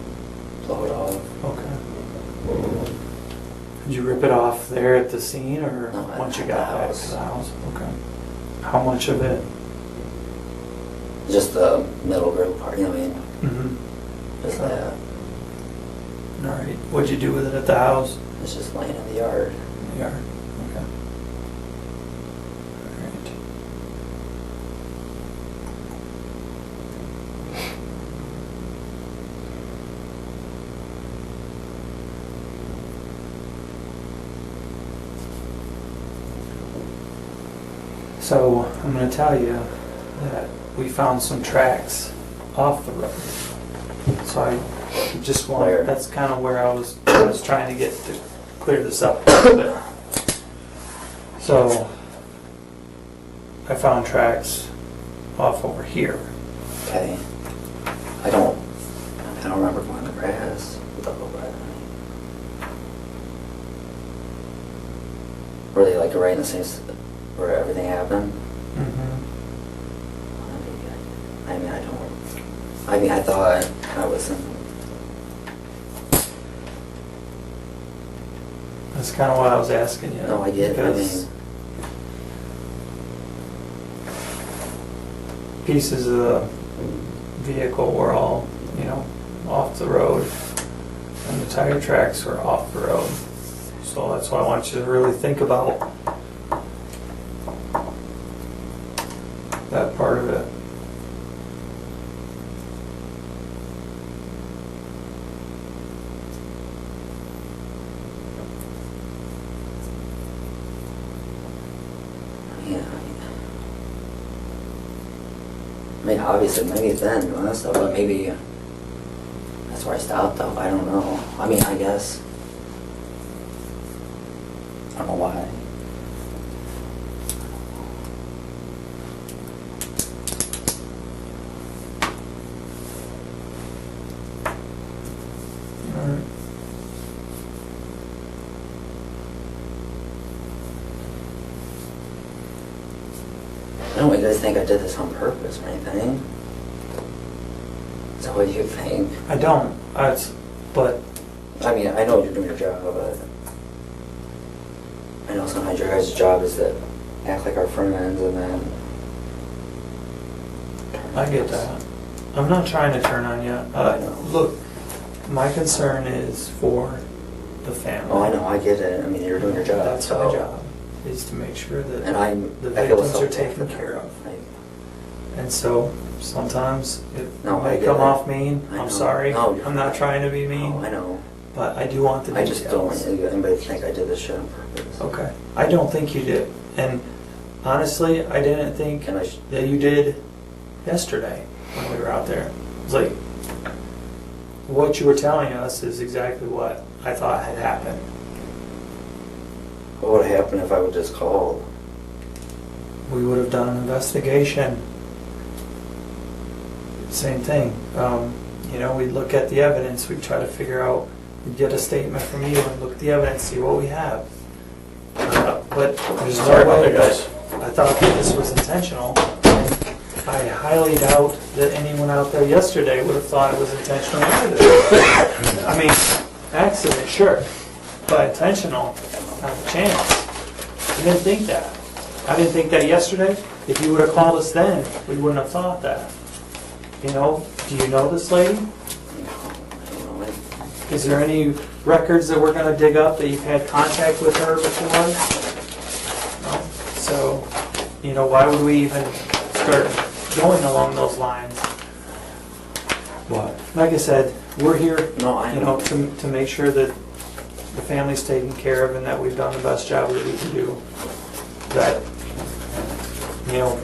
blow it off. Okay. Did you rip it off there at the scene or No, once you at got the back house. to the house? Okay. How much of it? Just the middle grill part, you know what I mean? Mm-hmm. Just that. All right. What'd you do with it at the house? It's just laying in the yard. In the yard. Okay. All right. So I'm going to tell you that we found some tracks off the road. So I just Where? want, that's kind of where I was trying to get to clear this up a little bit. So I found tracks off over here. Okay. I don't remember going to grass. Were they like right in the same where everything happened? I mean, I thought I was in. That's kind of why I was asking you. No, I get it. Because pieces of the vehicle were all, off the road, and the tire tracks were off the road. So that's why I want you to really think about that part of it. Yeah. I mean, obviously, maybe it's been doing that stuff, but maybe that's where I stopped, though. I don't know. I mean, I guess. I don't know why. Alright. I don't want you guys think I did this on purpose or anything. Is that what you think? I don't. But I mean, I know you're doing your job, but I know sometimes your guys' job is to act like our friends and then. I get that. I'm not trying to turn on you. Look, my concern is for the family. Oh, I know, I get it. I mean, you're doing your job. That's so. my job, is to make sure that And the I feel victims so are taken bad. care of. And so sometimes it No, I may get come it. off mean. I know. I'm sorry. No, you're I'm not fine. trying to be mean. No, I know. But I do want the I details. just don't want anybody to think I did this shit on purpose. Okay. I don't think you did. And honestly, I didn't think Can I that you did yesterday when we were out there. It's like, what you were telling us is exactly what I thought had happened. What would have happened if I would just called? We would have done an investigation. Same thing. We'd look at the evidence, we'd try to figure out, we'd get a statement from you and look at the evidence, see what we have. But there's Sorry no about way. that, guys. I thought that this was intentional. I highly doubt that anyone out there yesterday would have thought it was intentional either. I mean, accident, sure, but intentional, not a chance. I didn't think that. I didn't think that yesterday. If you would have called us then, we wouldn't have thought that. Do you know this lady? Is there any records that we're going to dig up that you've had contact with her before? No. So, why would we even start going along those lines? What? Like I said, we're here, No, I know. to make sure that the family's taken care of and that we've done the best job that we can do. That,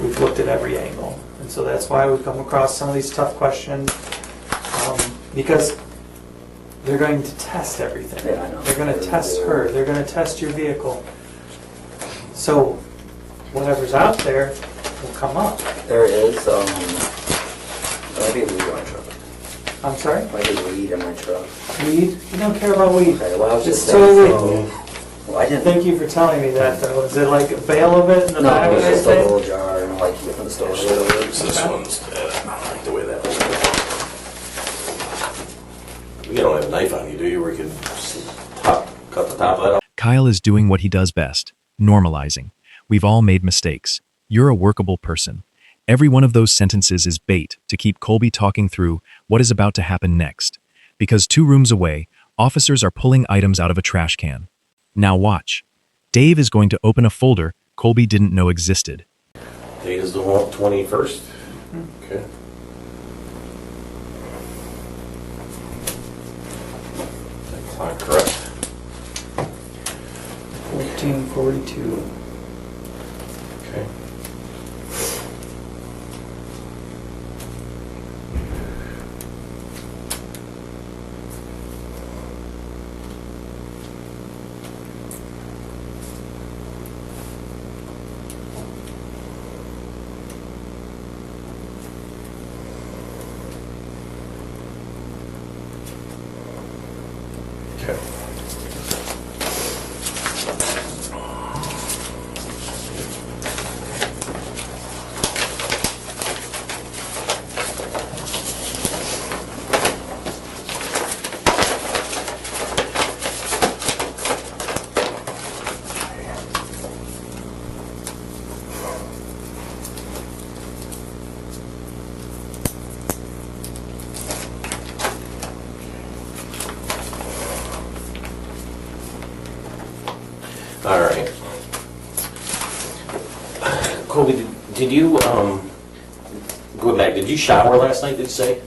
we've looked at every angle. And so that's why we've come across some of these tough questions, because they're going to test everything. Yeah, I know. They're going to test her. They're going to test your vehicle. So whatever's out there will come up. There is, maybe weed in my truck. I'm sorry? Maybe weed in my truck. Weed? You don't care about weed. Okay, well, I was It's just totally. saying, well, I didn't. Thank you for telling me that, though. Is it like a bale of it in the No, back it of was that just a thing? little jar, like you get from the store. This one's, I don't like the way that was. You don't have a knife on you, do you, where you can cut the top of that off? Kyle is doing what he does best, normalizing. We've all made mistakes. You're a workable person. Every one of those sentences is bait to keep Colby talking through what is about to happen next. Because 2 rooms away, officers are pulling items out of a trash can. Now watch. Dave is going to open a folder Colby didn't know existed. Date is the 21st. Okay. That clock correct. 1442. Okay. Okay. All right. Colby, did you, go back, did you shower last night, did you say?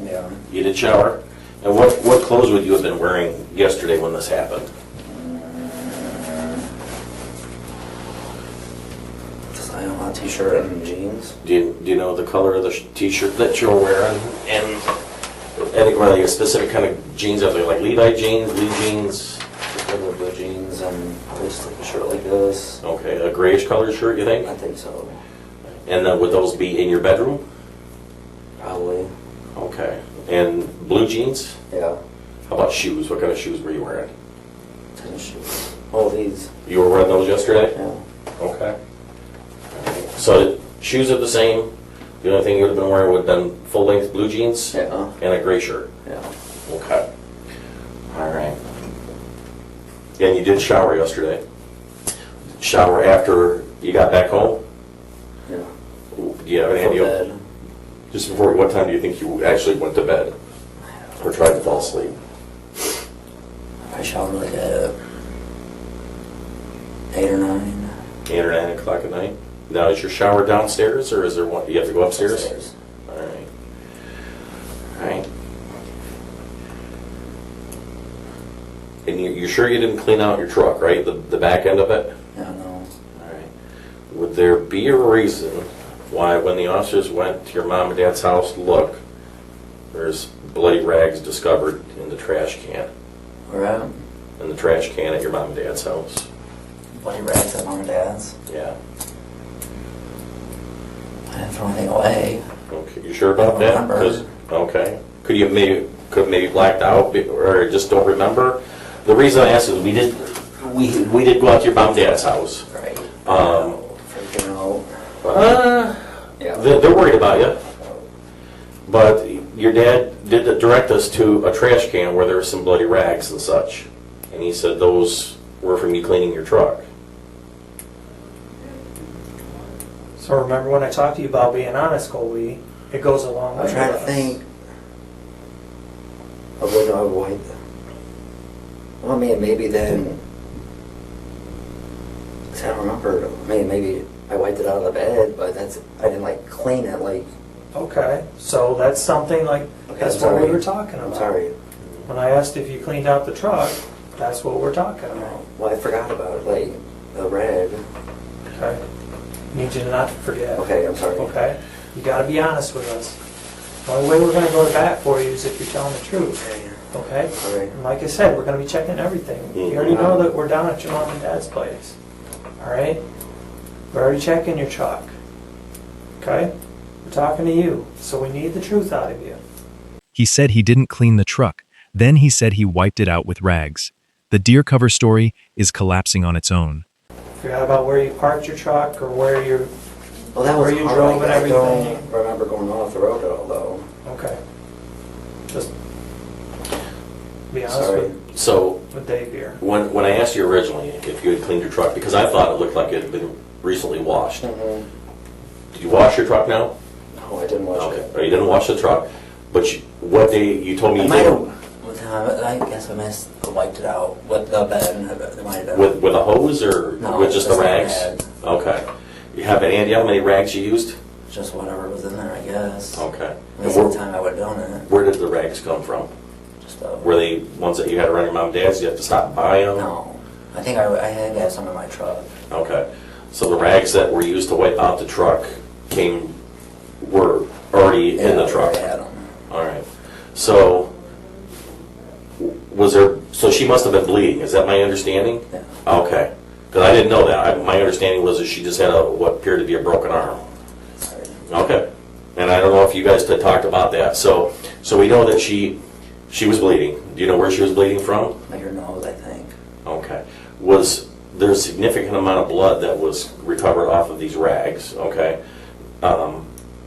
Yeah. You did shower? And what clothes would you have been wearing yesterday when this happened? Just, I don't know, a t-shirt and jeans. Do you know the color of the t-shirt that you're wearing? And any, or like a specific kind of jeans out there, like Levi jeans, Lee jeans? Regular blue jeans and just like a shirt like this. Okay, a grayish colored shirt, you think? I think so. And then would those be in your bedroom? Probably. Okay. And blue jeans? Yeah. How about shoes? What kind of shoes were you wearing? Tennis shoes. Oh, these. You were wearing those yesterday? Yeah. Okay. So shoes are the same. The only thing you would have been wearing would have been full-length blue jeans Yeah. and a gray shirt. Yeah. Okay. All right. And you did shower yesterday. Shower after you got back home? Yeah. Do you have any Before idea? bed. Just before, what time do you think you actually went to bed? Or tried to fall asleep? I showered like at 8 or 9. 8 or 9 o'clock at night? Now, is your shower downstairs, or is there one, you have to go upstairs? Upstairs. All right. All right. And you're sure you didn't clean out your truck, right? The back end of it? Yeah, no. All right. Would there be a reason why, when the officers went to your mom and dad's house to look, there's bloody rags discovered in the trash can? Where at? In the trash can at your mom and dad's house? Bloody rags at mom and dad's. Yeah. I didn't throw anything away. Okay. You sure about that? remember. 'Cause- okay. Could have maybe blacked out, or just don't remember? The reason I asked is we did go out to your mom and dad's house. Right. Um, Freaking out. Yeah. They're worried about you. But your dad did direct us to a trash can where there were some bloody rags and such. And he said those were from you cleaning your truck. So remember when I talked to you about being honest, Colby, it goes a long way I'm trying to with us. think of when I would wipe them. Well, I mean, maybe then. 'Cause I don't remember. I mean, maybe I wiped it out of the bed, but I didn't like clean it. Like, Okay, so that's something like, okay, that's I'm what we sorry. were talking about. I'm sorry. When I asked if you cleaned out the truck, that's what we're talking about. Well, I forgot about it. Like the rag. Okay? Need you to not forget. Okay, I'm sorry. Okay? You gotta be honest with us. The only way we're gonna go to bat for you is if you're telling the truth. Okay? All right. And like I said, we're gonna be checking everything. You already know that we're down at your mom and dad's place. Alright? We're already checking your truck. Okay? We're talking to you, so we need the truth out of you. He said he didn't clean the truck. Then he said he wiped it out with rags. The deer cover story is collapsing on its own. Forgot about where you parked your truck or where you. Well, that was Where you hard. drove and I don't everything. remember going off the road at all, though. Okay. Just be honest Sorry. So with Dave here. when I asked you originally if you had cleaned your truck, because I thought it looked like it had been recently washed. Mm-hmm. Did you wash your truck now? No, I didn't watch Okay. it. Or you didn't wash the truck, but what day you told me I you might did have. I guess I missed. Wiped it out with the bed. It might have been. with a hose or No, with just the just the rags? rag. Okay. You have any idea how many rags you used? Just whatever was in there, I guess. Okay. Most And of the time I would have done it. where did the rags come from? Just Were they ones that you had around your mom and dad's? You have to stop by them? No. I think I had some in my truck. Okay. So the rags that were used to wipe out the truck were already in the Yeah, truck? I had them. All right. So so she must have been bleeding, is that my understanding? Yeah. Okay. Because I didn't know that. My understanding was that she just had what appeared to be a broken arm. Sorry. Okay. And I don't know if you guys had talked about that. So we know that she She was bleeding. Do you know where she was bleeding from? Your nose, I think. Okay. Was there a significant amount of blood that was recovered off of these rags? Okay.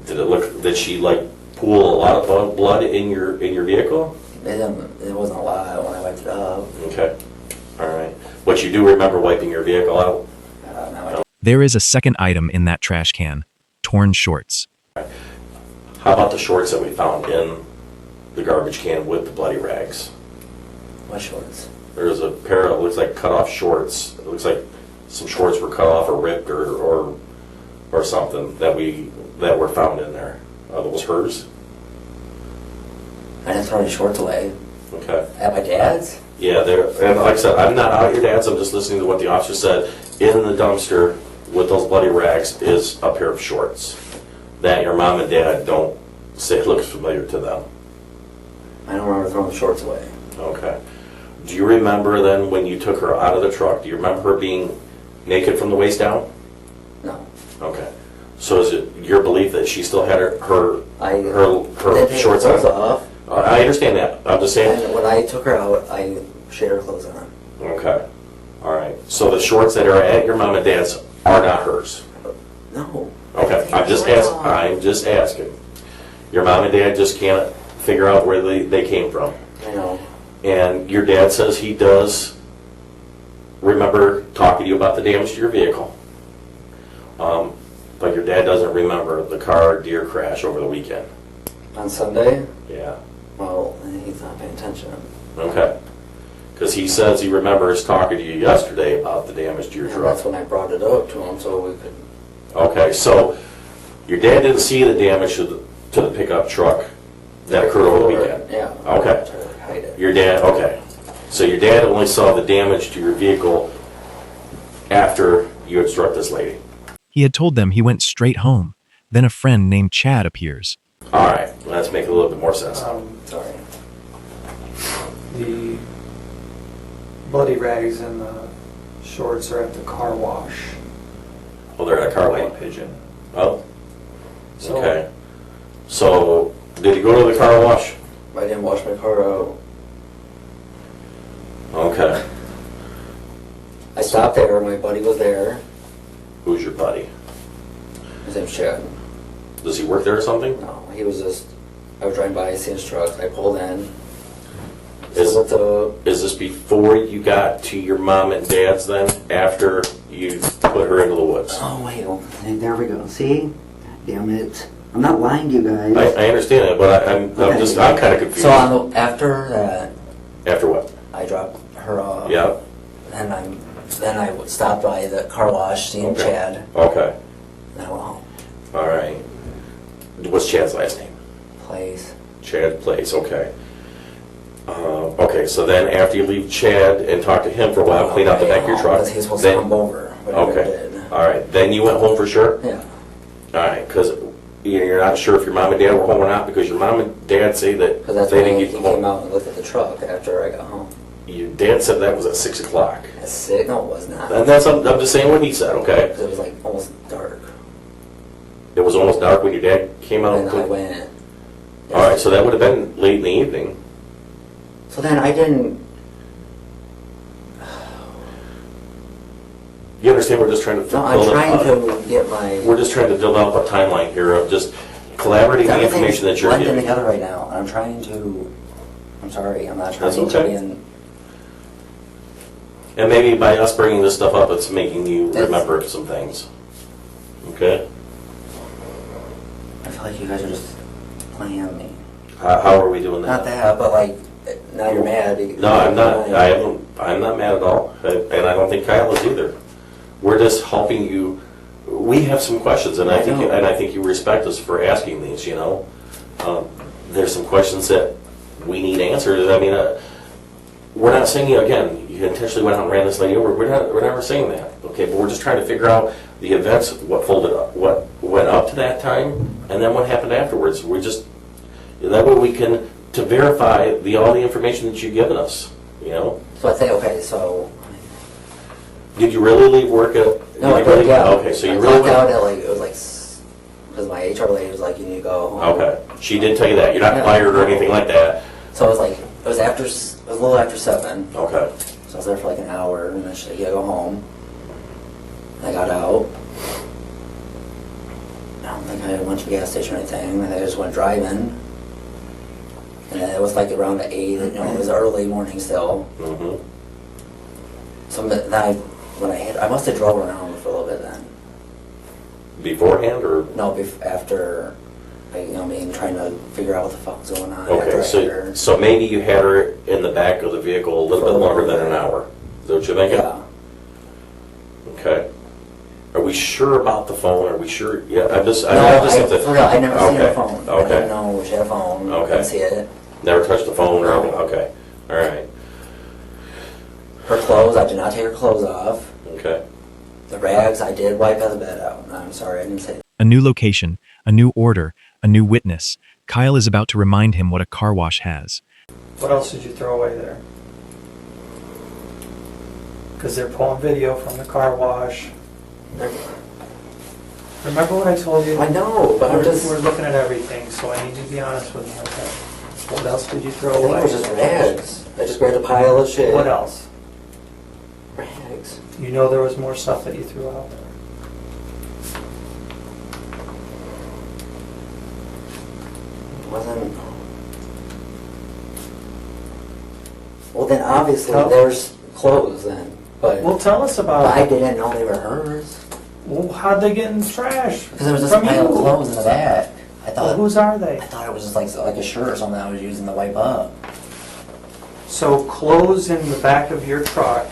Did she like pool a lot of blood in your vehicle? It wasn't a lot when I wiped it up. Okay. All right. But you do remember wiping your vehicle out? Now I don't. There is a second item in that trash can, torn shorts. How about the shorts that we found in the garbage can with the bloody rags? What shorts? There's a pair of, looks like cut off shorts. It looks like some shorts were cut off or ripped or something that were found in there. That was hers? I didn't throw any shorts away. Okay. At my dad's? Yeah, and like I said, I'm not out at your dad's, I'm just listening to what the officer said. In the dumpster with those bloody rags is a pair of shorts that your mom and dad don't say looks familiar to them. I don't remember throwing the shorts away. Okay. Do you remember then when you took her out of the truck, do you remember her being naked from the waist down? No. Okay. So is it your belief that she still had her They shorts take her clothes on? off. I understand that. I'm just saying. And when I took her out, I she had her clothes on. Okay. All right. So the shorts that are at your mom and dad's are not hers. No. Okay. I'm just asking. Your mom and dad just can't figure out where they came from. I know. And your dad says he does remember talking to you about the damage to your vehicle. But your dad doesn't remember the car deer crash over the weekend. On Sunday? Yeah. Well, he's not paying attention. Okay. Because he says he remembers talking to you yesterday about the damage to your And truck. that's when I brought it up to him so we could. Okay, so your dad didn't see the damage to the pickup truck that occurred over the weekend? Yeah. Okay. Try to hide it. Your dad, okay. So your dad only saw the damage to your vehicle after you had struck this lady? He had told them he went straight home. Then a friend named Chad appears. All right, let's make a little bit more sense. Sorry. The bloody rags and the shorts are at the car wash. Well, they're at a car White wash. Pigeon. Oh, So, okay. So, did he go to the car wash? I didn't wash my car out. Okay. I stopped there. My buddy was there. Who's your buddy? His name's Chad. Does he work there or something? No, he was just. I was driving by, I seen his truck. I pulled in. Is- What's up? Is this before you got to your mom and dad's then? After you put her into the woods? Oh wait, okay, there we go. See? Damn it! I'm not lying to you guys. I understand that, but I'm kind of confused. So after that, After what? I dropped her off. Yeah. Then I stopped by the car wash, seen Okay. Chad, Okay. and I went home. All right. What's Chad's last name? Place. Chad Place. Okay. Okay. So then, after you leave Chad and talk to him for a while, clean out the back of your truck. Because he's supposed to then, come over. But he never okay. did. All right. Then you went home for sure. Yeah. All right. Because you're not sure if your mom and dad were home or not, because your mom and dad say that Because that's they when didn't he get you came home. out and looked at the truck after I got home. Your dad said that was at 6 o'clock. At 6? No, it was not. And that's I'm just saying what he said. Okay. Because it was like almost dark. It was almost dark when your dad came out. And I went. All right. So that would have been late in the evening. So then I didn't. You understand? We're just trying to. No, I'm trying to get my. We're just trying to develop a timeline here of just collaborating the information that you're blending giving. together right now, and I'm trying to. I'm sorry, I'm not trying That's to okay. be in. And maybe by us bringing this stuff up, it's making you That's- remember some things. Okay? I feel like you guys are just playing me. How are we doing that? Not that, but like now you're mad. No, I'm not. I'm not mad at all, and I don't think Kyle is either. We're just helping you. We have some questions, and I think you respect us for asking these. You know, there's some questions that we need answered. I mean, we're not saying you intentionally went out and ran this lady over. We're never saying that. Okay, but we're just trying to figure out the events, what folded up, what went up to that time, and then what happened afterwards. We just that way we can to verify all the information that you've given us. You know. So I say, okay, so. Did you really leave work at? No, I you really, did, yeah. Okay, so you I really clocked out went. at like, it was like, because my HR lady was like, you need to go home. Okay, she did tell you that. You're not Yeah. fired or anything like that. So it was like was a little after 7. Okay. So I was there for like an hour, and then she said, "Yeah, go home." And I got out. I don't think I went to the gas station or anything. I think I just went driving. And then it was like around 8, you know, it was early morning still. Mm-hmm. So then I must have drove around for a little bit then. Beforehand or? No, after, you know, me trying to figure out what the fuck's going on. Okay, so maybe you had her in the back of the vehicle a little bit longer than an hour. Is that what you're thinking? Yeah. Okay. Are we sure about the phone? Are we sure? Yeah, I just For have to. real, I never seen her phone. I Okay. didn't know she had a phone. Okay. I didn't see it. Never touched the phone or No. anything? Okay. All right. Her clothes, I did not take her clothes off. Okay. The rags, I did wipe the bed out. I'm sorry, I didn't say that. A new location, a new order, a new witness. Kyle is about to remind him what a car wash has. What else did you throw away there? Because they're pulling video from the car wash. Remember what I told you? I know, but I'm just... We're looking at everything, so I need you to be honest with me, okay? What else did you I throw think away? it was just rags. I just grabbed a pile of shit. What else? Rags. You know there was more stuff that you threw out. Wasn't... Well, then obviously Tell- there's clothes then. But Well, tell us about I it. didn't know they were hers. Well, how'd they get in the trash? Because there was just a From pile of you. clothes in the back. I Well, thought... whose are they? I thought it was just like a shirt or something I was using to wipe up. So clothes in the back of your truck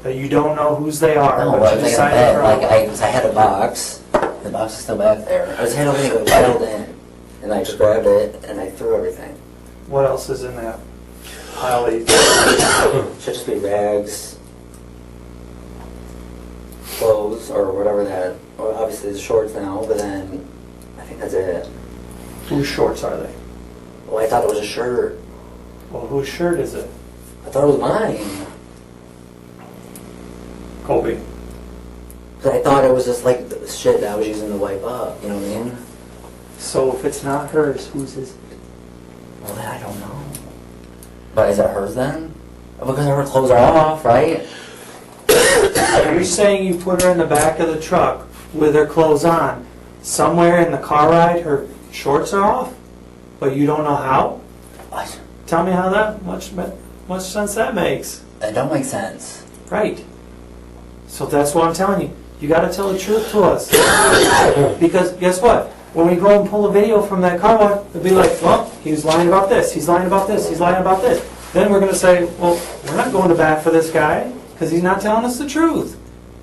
that you don't know whose they are, No, I but was you taking a decided bed. to Like throw. I had a box. The box is still back there. I just had everything piled in, and I just grabbed it and I threw everything. What else is in that pile that you Should just be rags, clothes, or whatever that. Well, obviously the shorts now, but then I think that's it. Whose shorts are they? Well, I thought it was a shirt. Well, whose shirt is it? I thought it was mine. Colby. Because I thought it was just like the shit that I was using to wipe up. You know what I mean? So if it's not hers, whose is it? Well, then I don't know. But is it hers then? Because her clothes are off, right? You're saying you put her in the back of the truck with her clothes on. Somewhere in the car ride, her shorts are off, but you don't know how? What? Tell me how that much sense that makes. That don't make sense. Right. So that's what I'm telling you. You got to tell the truth to us. Because guess what? When we go and pull a video from that car wash, it'll be like, well, he was lying about this, he's lying about this, he's lying about this. Then we're going to say, well, we're not going to bat for this guy because he's not telling us the truth.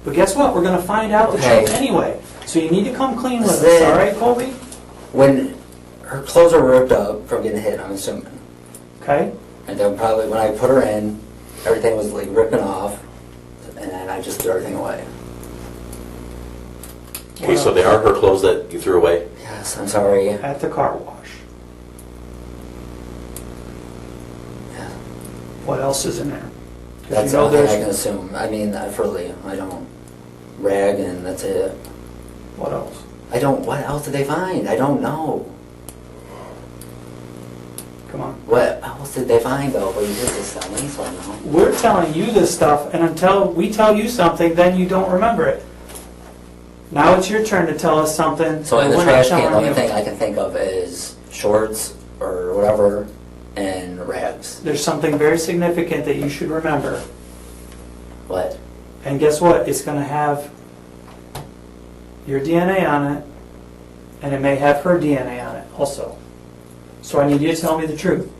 But guess what? We're going to find out the Okay. truth anyway. So you need to come clean with us, Then- all right, Colby? When her clothes are ripped up from getting hit, I'm assuming. Okay? And then probably when I put her in, everything was like ripping off, and then I just threw everything away. Okay, so they are her clothes that you threw away? Yes, I'm sorry. At the car wash. Yeah. What else is in there? 'Cause That's you know the only thing I can there's... assume. I mean, fully, I don't. Rag and that's it. What else? I don't, what else did they find? I don't know. Come on. What else did they find though? Well, you did this tell me, so I know. We're telling you this stuff, and until we tell you something, then you don't remember it. Now it's your turn to tell us something. So in and the we're not trash can, the telling only you. thing I can think of is shorts or whatever and rags. There's something very significant that you should remember. What? And guess what? It's going to have your DNA on it, and it may have her DNA on it also. So I need you to tell me the truth.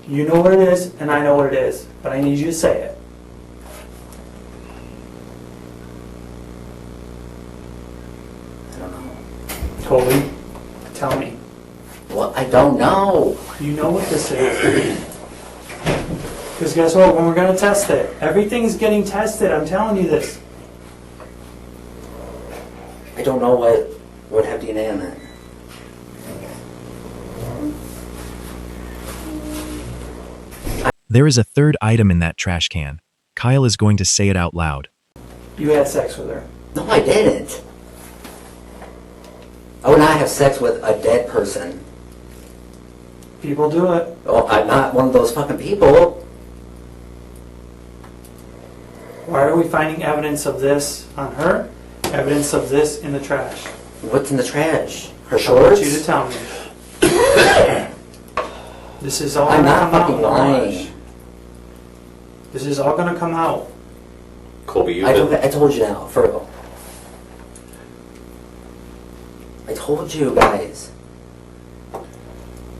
You know what it is, and I know what it is, but I need you to say it. I don't know. Colby, tell me. Well, I don't know. You know what this is. Because guess what? When we're going to test it, everything's getting tested. I'm telling you this. I don't know what would have DNA on it. There is a third item in that trash can. Kyle is going to say it out loud. You had sex with her. No, I didn't. I would not have sex with a dead person. People do it. Well, I'm not one of those fucking people. Why are we finding evidence of this on her? Evidence of this in the trash? What's in the trash? Her I want shorts? you to tell me. This is all I'm gonna not come out fucking in the wash. lying. This is all gonna come out. Colby, you've I been, told you now, for real. I told you guys.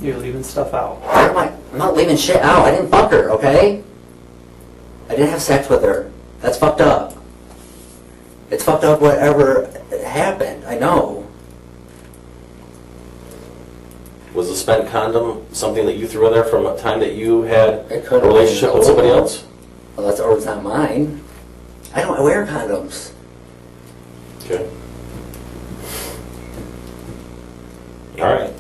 You're leaving stuff out. I'm not leaving shit out. I didn't fuck her, okay? I didn't have sex with her. That's fucked up. It's fucked up whatever happened. I know. was the spent condom something that you threw in there from a time that you had It a could have relationship been with somebody old. else? Well, that's or it's not mine. I don't wear condoms. Okay. All right.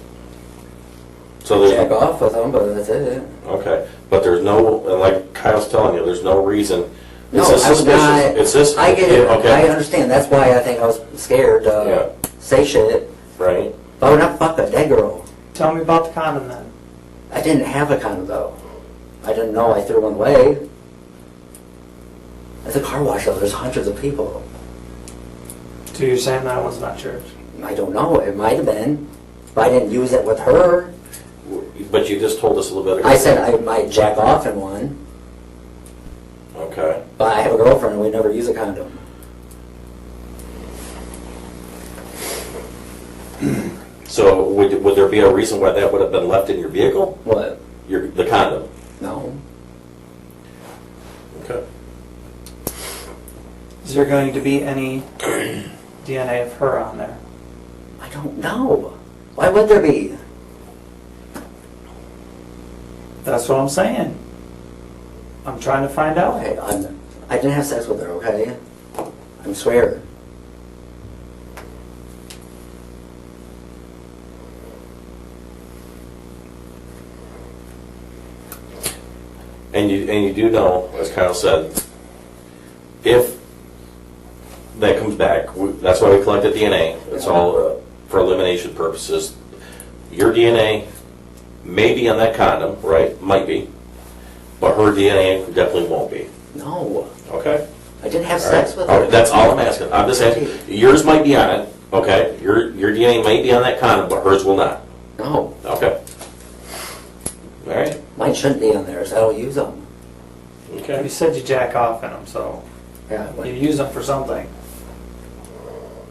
So Jack there's, off with them, but that's it. okay, but there's no, and like Kyle's telling you, there's no reason. No, It's just I would suspicious. not. It's just, I get it. okay. I understand. That's why I think I was scared to Yeah. say shit. Right? But I would not fuck a dead girl. Tell me about the condom then. I didn't have a condom though. I didn't know I threw one away. It's a car wash though. There's hundreds of people. So you're saying that one's not yours? I don't know. It might have been. But I didn't use it with her. But you just told us a little bit ago. I said I might jack off in one. Okay. But I have a girlfriend and we never use a condom. So would there be a reason why that would have been left in your vehicle? What? The condom? No. Okay. Is there going to be any DNA of her on there? I don't know. Why would there be? That's what I'm saying. I'm trying to find out. Okay, I didn't have sex with her, okay? I swear. And you do know, as Kyle said, if that comes back, that's why we collected DNA. It's all for elimination purposes. Your DNA may be on that condom, right? Might be. But her DNA definitely won't be. No. Okay? I didn't have All sex right. with All her. right, that's all I'm asking. I'm just asking. Yours might be on it, okay? Your DNA might be on that condom, but hers will not. No. Okay. All right. Mine shouldn't be on there, so I don't use them. You Okay. said you jack off in them, so Yeah. you use them for something.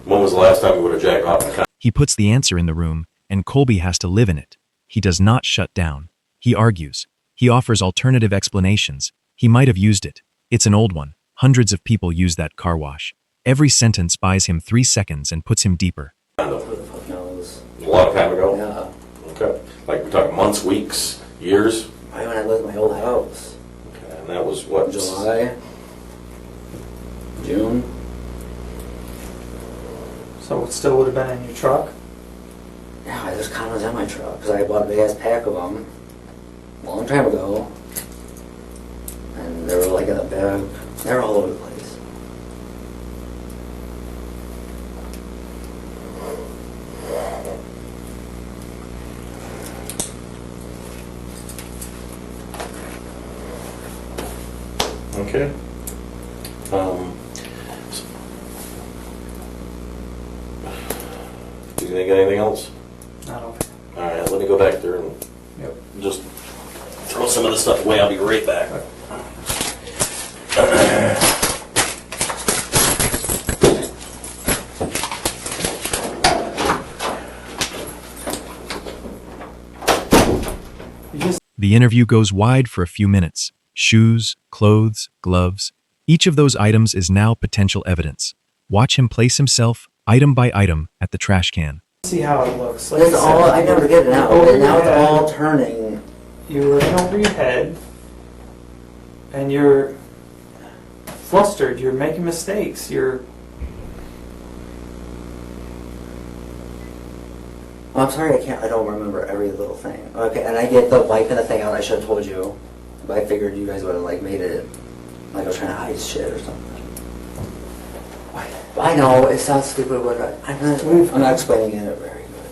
When was the last time you would have jacked off a condom? He puts the answer in the room, and Colby has to live in it. He does not shut down. He argues. He offers alternative explanations. He might have used it. It's an old one. Hundreds of people use that car wash. Every sentence buys him 3 seconds and puts him deeper. Who the fuck knows? A long time ago? Yeah. Okay. Like we're talking months, weeks, years? Right when I lived in my old house. Okay. And that was what? July. June. So it still would have been in your truck? Yeah, there's condoms in my truck because I bought a big ass pack of them a long time ago. And they were like in a bag. They were all over the place. Okay. Do you think of anything else? I don't. All right, let me go back there and Yep. just throw some of this stuff away. I'll be right back. You just The interview goes wide for a few minutes. Shoes, clothes, gloves. Each of those items is now potential evidence. Watch him place himself, item by item, at the trash can. see how it looks. Like That's I said, all. I never get it out. over And now your it's head. all turning. You're in over your head, and you're flustered. You're making mistakes. You're Oh, I'm sorry, I don't remember every little thing. Okay, and I get the wiping the thing out. I should have told you, but I figured you guys would have like made it like I was trying to hide shit or something. I know it sounds stupid, but I'm not explaining it very good.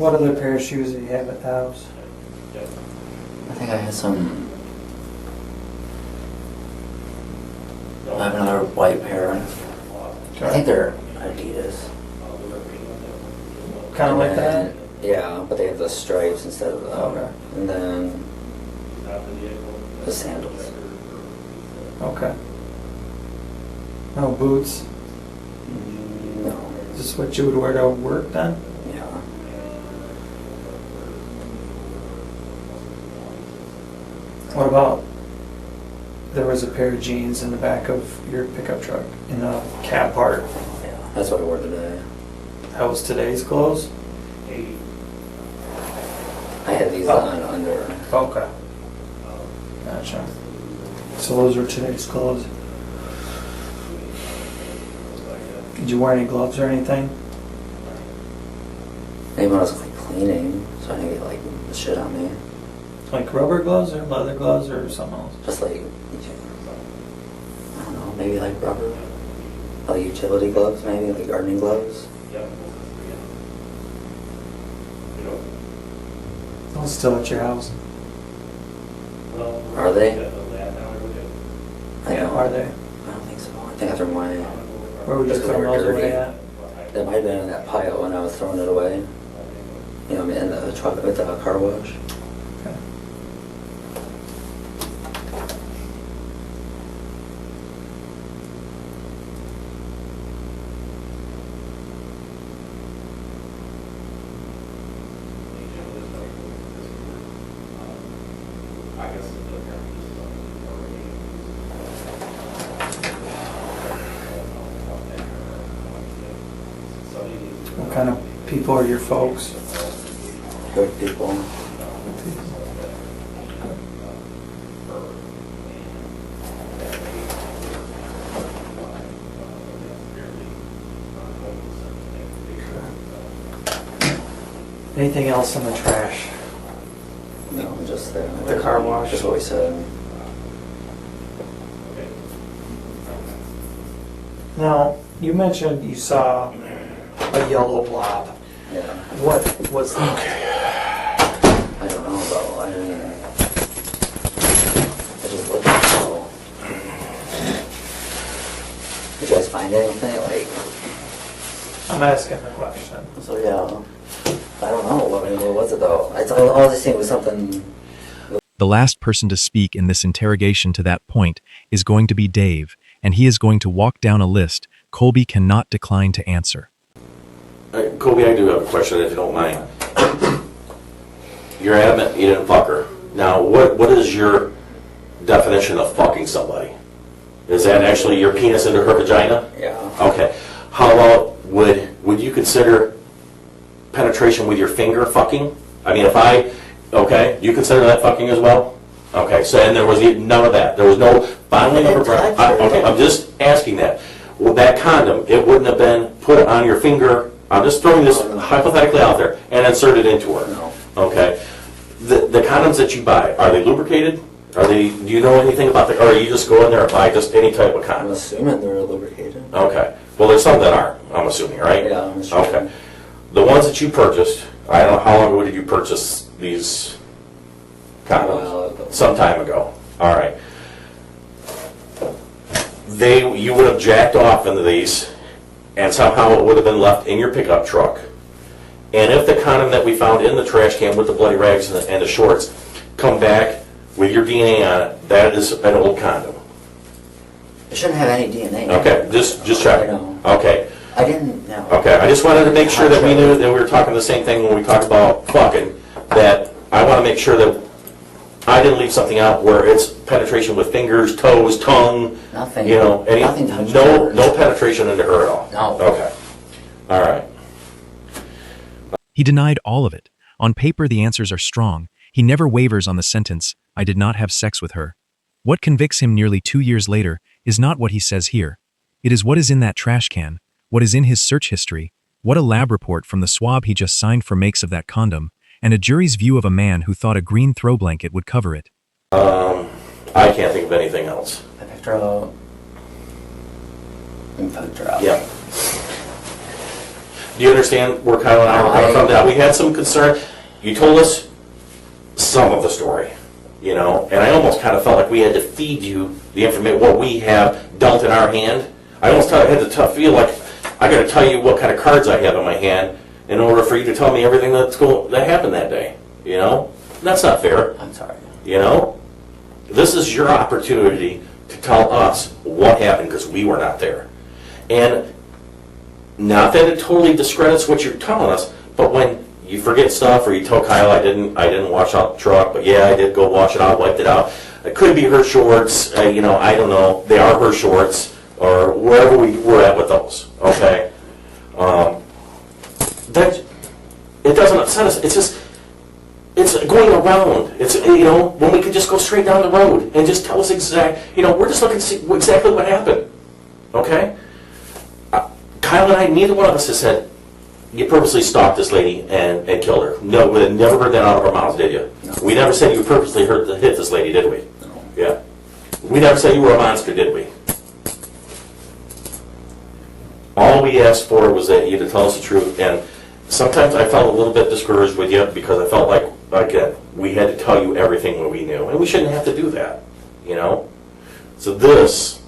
What other pair of shoes do you have at the house? I think I had some. I have another white pair. I think they're Adidas. Kind of like And that? then- Yeah, but they have the stripes instead of the. Okay. And then the sandals. Okay. No boots? No. Is this what you would wear to work then? Yeah. What about, there was a pair of jeans in the back of your pickup truck in the cab part. Yeah. That's what I wore today. That was today's clothes? I had these on under. Okay. Gotcha. So those were today's clothes. Did you wear any gloves or anything? Maybe when I was like cleaning, so I didn't get like the shit on me. Like rubber gloves or leather gloves or something else? Just like, I don't know, maybe like rubber. Like utility gloves, maybe like gardening gloves. Oh, still at your house? Are they? I Yeah, don't- are they? I don't think so. I think I threw them away. Where would you Just 'cause throw they were those away dirty. at? That might have been in that pile when I was throwing it away. You know, in the truck with the car wash. Okay. What kind of people are your folks? Good people. Anything else in the trash? No, just the car wash. Just what we said. Now, you mentioned you saw a yellow blob. Yeah. What was that? I don't know though. I didn't. I just looked at it. So. Did you guys find anything? Like. I'm asking the question. So yeah. I don't know. I mean, what was it though? All I think was something. The last person to speak in this interrogation to that point is going to be Dave, and he is going to walk down a list Colby cannot decline to answer. Colby, I do have a question, if you don't mind. You're adamant you didn't fuck her. Now, what is your definition of fucking somebody? Is that actually your penis into her vagina? Yeah. Okay. How about, would you consider penetration with your finger fucking? I mean, okay, you consider that fucking as well? Okay, so, and there was none of that. There was no fondling of her breast. Okay, I'm just asking that. Well, that condom, it wouldn't have been put on your finger. I'm just throwing this hypothetically out there and inserted into her. No. Okay. The condoms that you buy, are they lubricated? Do you know anything about or are you just go in there and buy just any type of I'm condom? assuming they're lubricated. Okay. Well, there's some that aren't, I'm assuming, right? Yeah, I'm assuming. Okay. The ones that you purchased, I don't know, how long ago did you purchase these condoms? A while ago. Some time ago. All right. You would have jacked off into these, and somehow it would have been left in your pickup truck. And if the condom that we found in the trash can with the bloody rags and the shorts come back with your DNA on it, that is an old condom. It shouldn't have any DNA. Okay, just check. I know. Okay. I didn't know. Okay, I just wanted to make sure that we knew that we were talking the same thing when we talked about fucking, that I want to make sure that I didn't leave something out where it's penetration with fingers, toes, tongue, Nothing. you know, Nothing touched no her. penetration into her at all. No. Okay. All right. He denied all of it. On paper, the answers are strong. He never wavers on the sentence, "I did not have sex with her." What convicts him nearly 2 years later is not what he says here. It is what is in that trash can, what is in his search history, what a lab report from the swab he just signed for makes of that condom, and a jury's view of a man who thought a green throw blanket would cover it. I can't think of anything else. I picked her out. I picked her out. Yeah. Do you understand where Kyle and I were coming from? That we had some concern. You told us some of the story, you know, and I almost kind of felt like we had to feed you the information, what we have dealt in our hand. I almost had to feel like I got to tell you what kind of cards I have in my hand in order for you to tell me everything that happened that day. You know, that's not fair. I'm sorry. You know, this is your opportunity to tell us what happened because we were not there. And not that it totally discredits what you're telling us, but when you forget stuff or you tell Kyle I didn't wash out the truck, but yeah, I did go wash it out, wiped it out. It could be her shorts, you know, I don't know. They are her shorts or wherever we were at with those. Okay, that it doesn't upset us. It's just it's going around. It's, you know, when we could just go straight down the road and just tell us you know, we're just looking to see exactly what happened. Okay. Kyle and I, neither one of us has said, you purposely stalked this lady and killed her. No, we never heard that out of our mouths, did you? No. We never said you purposely hit this lady, did we? No. Yeah. We never said you were a monster, did we? All we asked for was that you to tell us the truth, and sometimes I felt a little bit discouraged with you because I felt like, again, we had to tell you everything when we knew, and we shouldn't have to do that, you know? So this,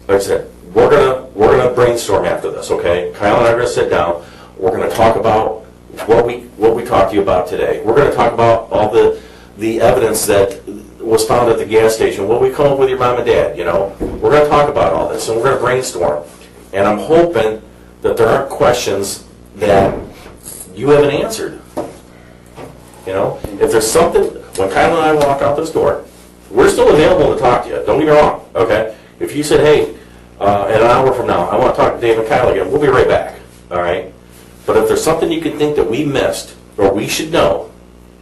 like I said, we're gonna brainstorm after this, okay? Kyle and I are gonna sit down. We're gonna talk about what we talked to you about today. We're gonna talk about all the evidence that was found at the gas station. What we come up with your mom and dad, you know? We're gonna talk about all this, and we're gonna brainstorm. And I'm hoping that there aren't questions that you haven't answered. You know, if there's something, when Kyle and I walk out this door, we're still available to talk to you. Don't get me wrong, okay? If you said, hey, in an hour from now, I want to talk to Dave and Kyle again, we'll be right back, all right? But if there's something you can think that we missed or we should know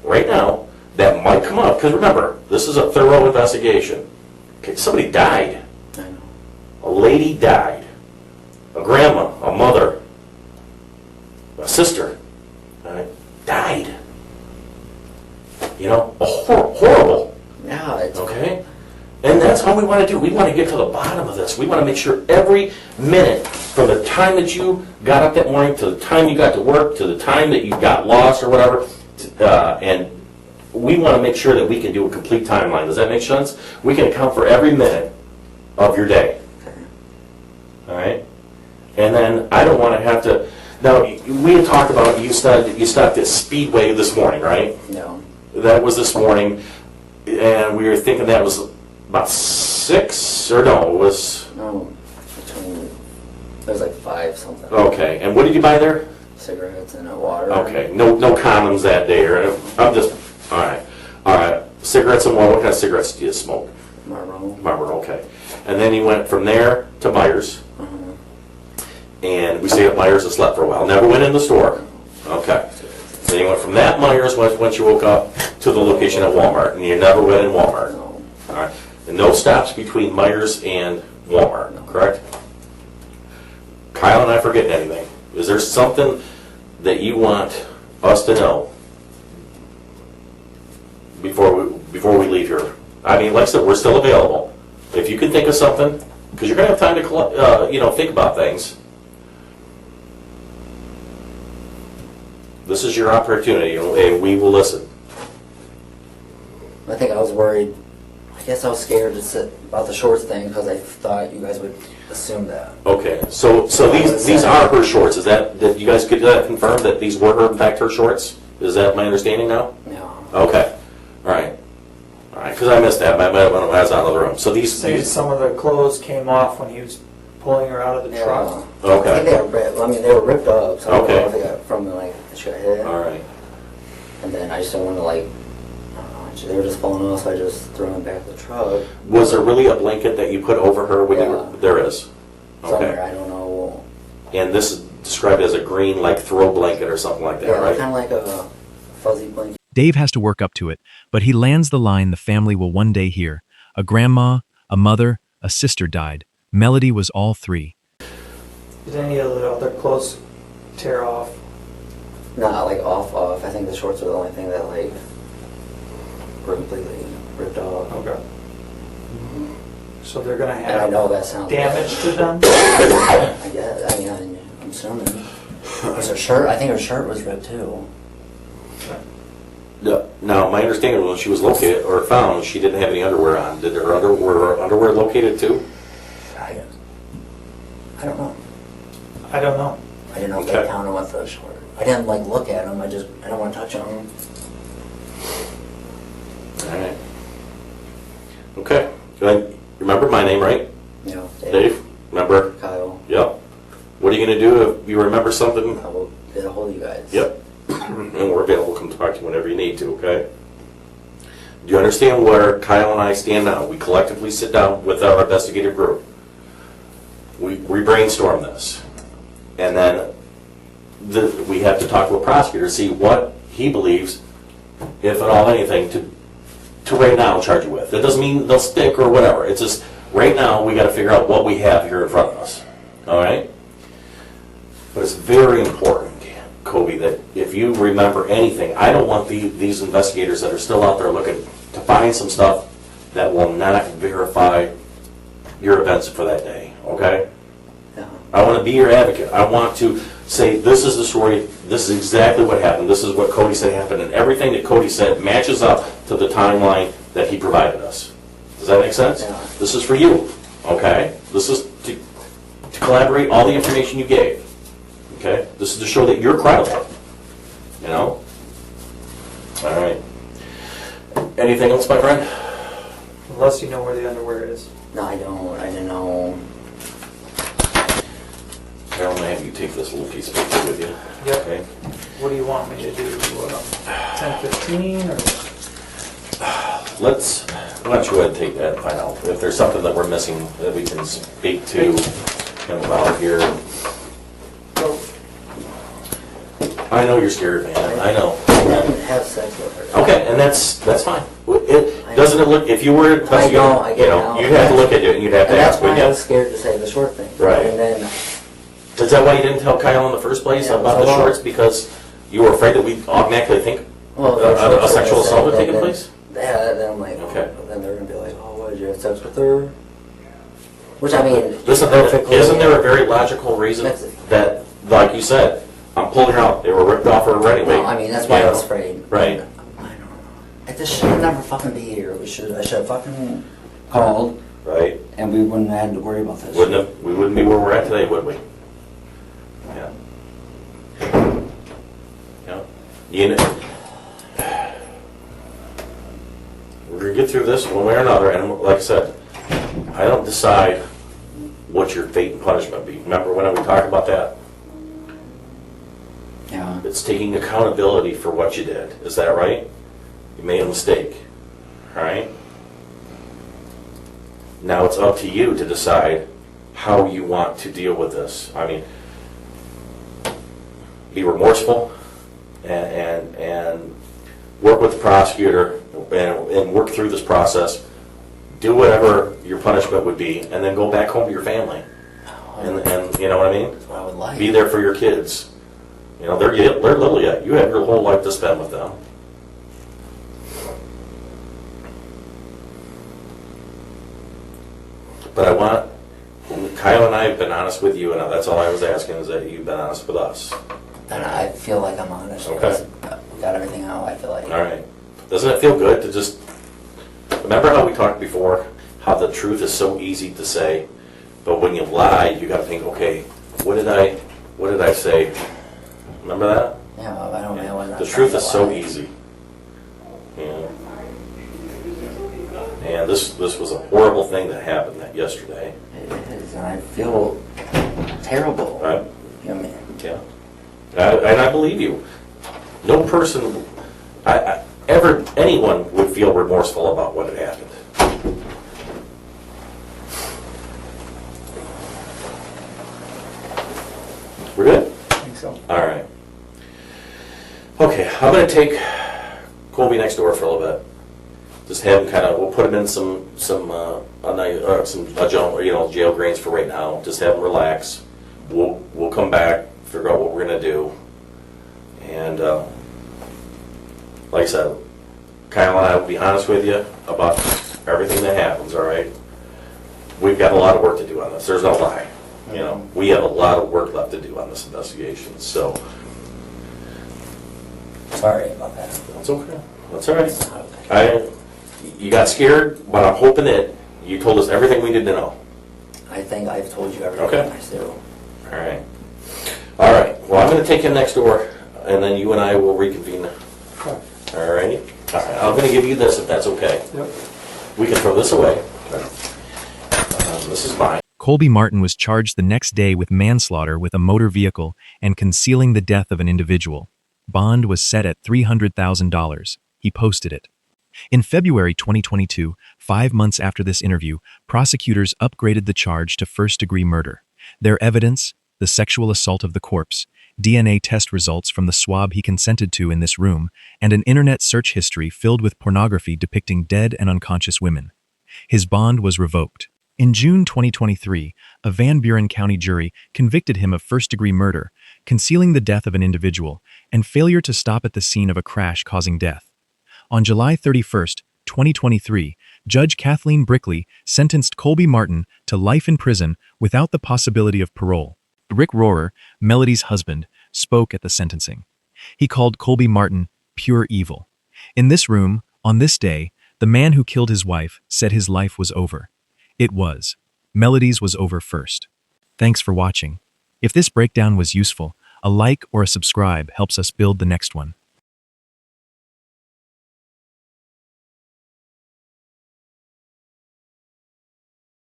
right now that might come up, because remember, this is a thorough investigation. Okay, somebody died. I know. A lady died. A grandma, a mother, a sister, all right, died. You know, horrible. Yeah, it's Okay? And that's all we want to do. We want to get to the bottom of this. We want to make sure every minute from the time that you got up that morning to the time you got to work to the time that you got lost or whatever, and we want to make sure that we can do a complete timeline. Does that make sense? We can account for every minute of your day. All right? And then I don't want to have to... Now, we had talked about you stopped at Speedway this morning, right? no. That was this morning, and we were thinking that was about 6, or no, it was... No. Between it was like 5 something. Okay, and what did you buy there? Cigarettes and a water. Okay, no condoms that day, or I'm just... All right. Cigarettes and what kind of cigarettes do you smoke? Marlboro, okay. And then you went from there to Myers. And we stayed at Myers and slept for a while. Never went in the store. Okay. Then you went from that Myers once you woke up to the location at Walmart, and you never went in Walmart. No. All right. And no stops between Myers and Walmart, correct? Kyle and I forgetting anything? Is there something that you want us to know before we leave here? I mean, like I said, we're still available. If you can think of something, because you're going to have time to think about things. This is your opportunity, and we will listen. I think I was worried. I guess I was scared about the shorts thing because I thought you guys would assume that. Okay, so these are her shorts. Is that you guys could confirm that these were in fact her shorts? Is that my understanding now? No. Okay, all right, because I missed that. I was out of the room. So Say some of the clothes came off when he was pulling her out of the truck. Okay. I think they were ripped. I mean, they were ripped up. So Okay. I don't know if they got from like she got hit. All right. And then I just didn't want to I don't know, they were just falling off, so I just threw them back in the truck. Was there really a blanket that you put over her when you were? Yeah. There is. Somewhere, Okay. I don't know. And this is described as a green throw blanket or something like that, Yeah, right? kind of like a fuzzy blanket. Dave has to work up to it, but he lands the line the family will one day hear. A grandma, a mother, a sister died. Melody was all 3. Did any of the other clothes tear off? Not like off. I think the shorts were the only thing that were completely ripped off. Okay. So they're gonna And I have know that sounds damage to them? I guess. I mean, I'm assuming. Was her shirt? I think her shirt was ripped too. Now, my understanding was when she was located or found, she didn't have any underwear on. Did her underwear located too? I don't know. I don't know. I didn't know if Okay. they counted with the short. I didn't like look at them. I don't want to touch them. All right. Okay. You remember my name, right? You know, Dave? Remember? Kyle. Yep. What are you going to do if you remember something? I will get a hold of you guys. Yep. And we're available. Come talk to you whenever you need to, okay? Do you understand where Kyle and I stand now? We collectively sit down with our investigative group. We brainstorm this. And then we have to talk to a prosecutor to see what he believes, if at all anything, to right now charge you with. That doesn't mean they'll stick or whatever. It's just right now we got to figure out what we have here in front of us. All right? But it's very important, Colby, that if you remember anything, I don't want these investigators that are still out there looking to find some stuff that will not verify your events for that day, okay? Yeah. I want to be your advocate. I want to say, this is the story, this is exactly what happened, this is what Cody said happened, and everything that Cody said matches up to the timeline that he provided us. Does that make sense? Yeah. This is for you, okay? This is to collaborate all the information you gave. Okay? This is to show that you're credible. You know? All right. Anything else, my friend? Unless you know where the underwear is. No, I don't. I didn't know. Carol, may I have you take this little piece of paper with you? Yep. Okay. What do you want me to do? 10:15 or? Why don't you go ahead and take that and find out if there's something that we're missing that we can speak to him about here. I know you're scared, man. I know. I didn't have sex with her. Okay, and that's fine. Doesn't it look, if you were investigating, I get it now. you'd have to look at it and you'd have to And that's ask, why wouldn't I you? was scared to say the short thing. Right. And then, Is that why you didn't tell Kyle in the first place Yeah, about the well- shorts? Because you were afraid that we'd automatically think well, a sexual assault had taken place? Yeah, then I'm like, Okay. then they're going to be like, oh, what, did you have sex with her? Which, I mean, Listen, perfectly. isn't there a very logical reason That's- that, like you said, I'm pulling her out. They were ripped off her anyway. Well, I mean, that's why you I was know? afraid. Right. I don't know. This should never fucking be here. I should have fucking called, Right. and we wouldn't have had to worry about this. We wouldn't be where we're at today, would we? Yeah. Yeah. You know, we're gonna get through this one way or another, and like I said, I don't decide what your fate and punishment be. Remember when we talked about that? Yeah. It's taking accountability for what you did. Is that right? You made a mistake. All right? Now it's up to you to decide how you want to deal with this. I mean, be remorseful and work with the prosecutor and work through this process. Do whatever your punishment would be, and then go back home to your family. And you know what I mean? That's what I would like. Be there for your kids. You know, they're little yet. You have your whole life to spend with them. But I want, Kyle and I have been honest with you, and that's all I was asking, is that you've been honest with us. And I feel like I'm honest. Okay. We got everything out, I feel like. All right. Doesn't it feel good to just, remember how we talked before, how the truth is so easy to say, but when you lie, you got to think, okay, what did I say? Remember that? Yeah, I don't know. The truth is so easy. Yeah. And this was a horrible thing that happened yesterday. It is, and I feel terrible. Right? You know what I mean? Yeah. And I believe you. No person, anyone would feel remorseful about what had happened. We're good? I think so. All right. Okay, I'm going to take Colby next door for a little bit. Just have him kind of, we'll put him in some jail grains for right now. Just have him relax. We'll come back, figure out what we're going to do. And like I said, Kyle and I will be honest with you about everything that happens, all right? We've got a lot of work to do on this. There's no lie. you know, we have a lot of work left to do on this investigation, so. Sorry about that. That's okay. That's all right. You got scared, but I'm hoping that you told us everything we need to know. I think I've told you everything Okay. I do. All right. All right. Well, I'm going to take him next door, and then you and I will reconvene. Okay. All righty. All right. I'm going to give you this if that's okay. Yep. We can throw this away. This is mine. Colby Martin was charged the next day with manslaughter with a motor vehicle and concealing the death of an individual. Bond was set at $300,000. He posted it. In February 2022, 5 months after this interview, prosecutors upgraded the charge to first-degree murder. Their evidence, the sexual assault of the corpse, DNA test results from the swab he consented to in this room, and an internet search history filled with pornography depicting dead and unconscious women. His bond was revoked. In June 2023, a Buren County jury convicted him of first-degree murder, concealing the death of an individual, and failure to stop at the scene of a crash causing death. On July 31, 2023, Judge Kathleen Brickley sentenced Colby Martin to life in prison without the possibility of parole. Rick Rohrer, Melody's husband, spoke at the sentencing. He called Colby Martin pure evil. In this room, on this day, the man who killed his wife said his life was over. It was. Melody's was over first. Thanks for watching. If this breakdown was useful, a like or a subscribe helps us build the next one.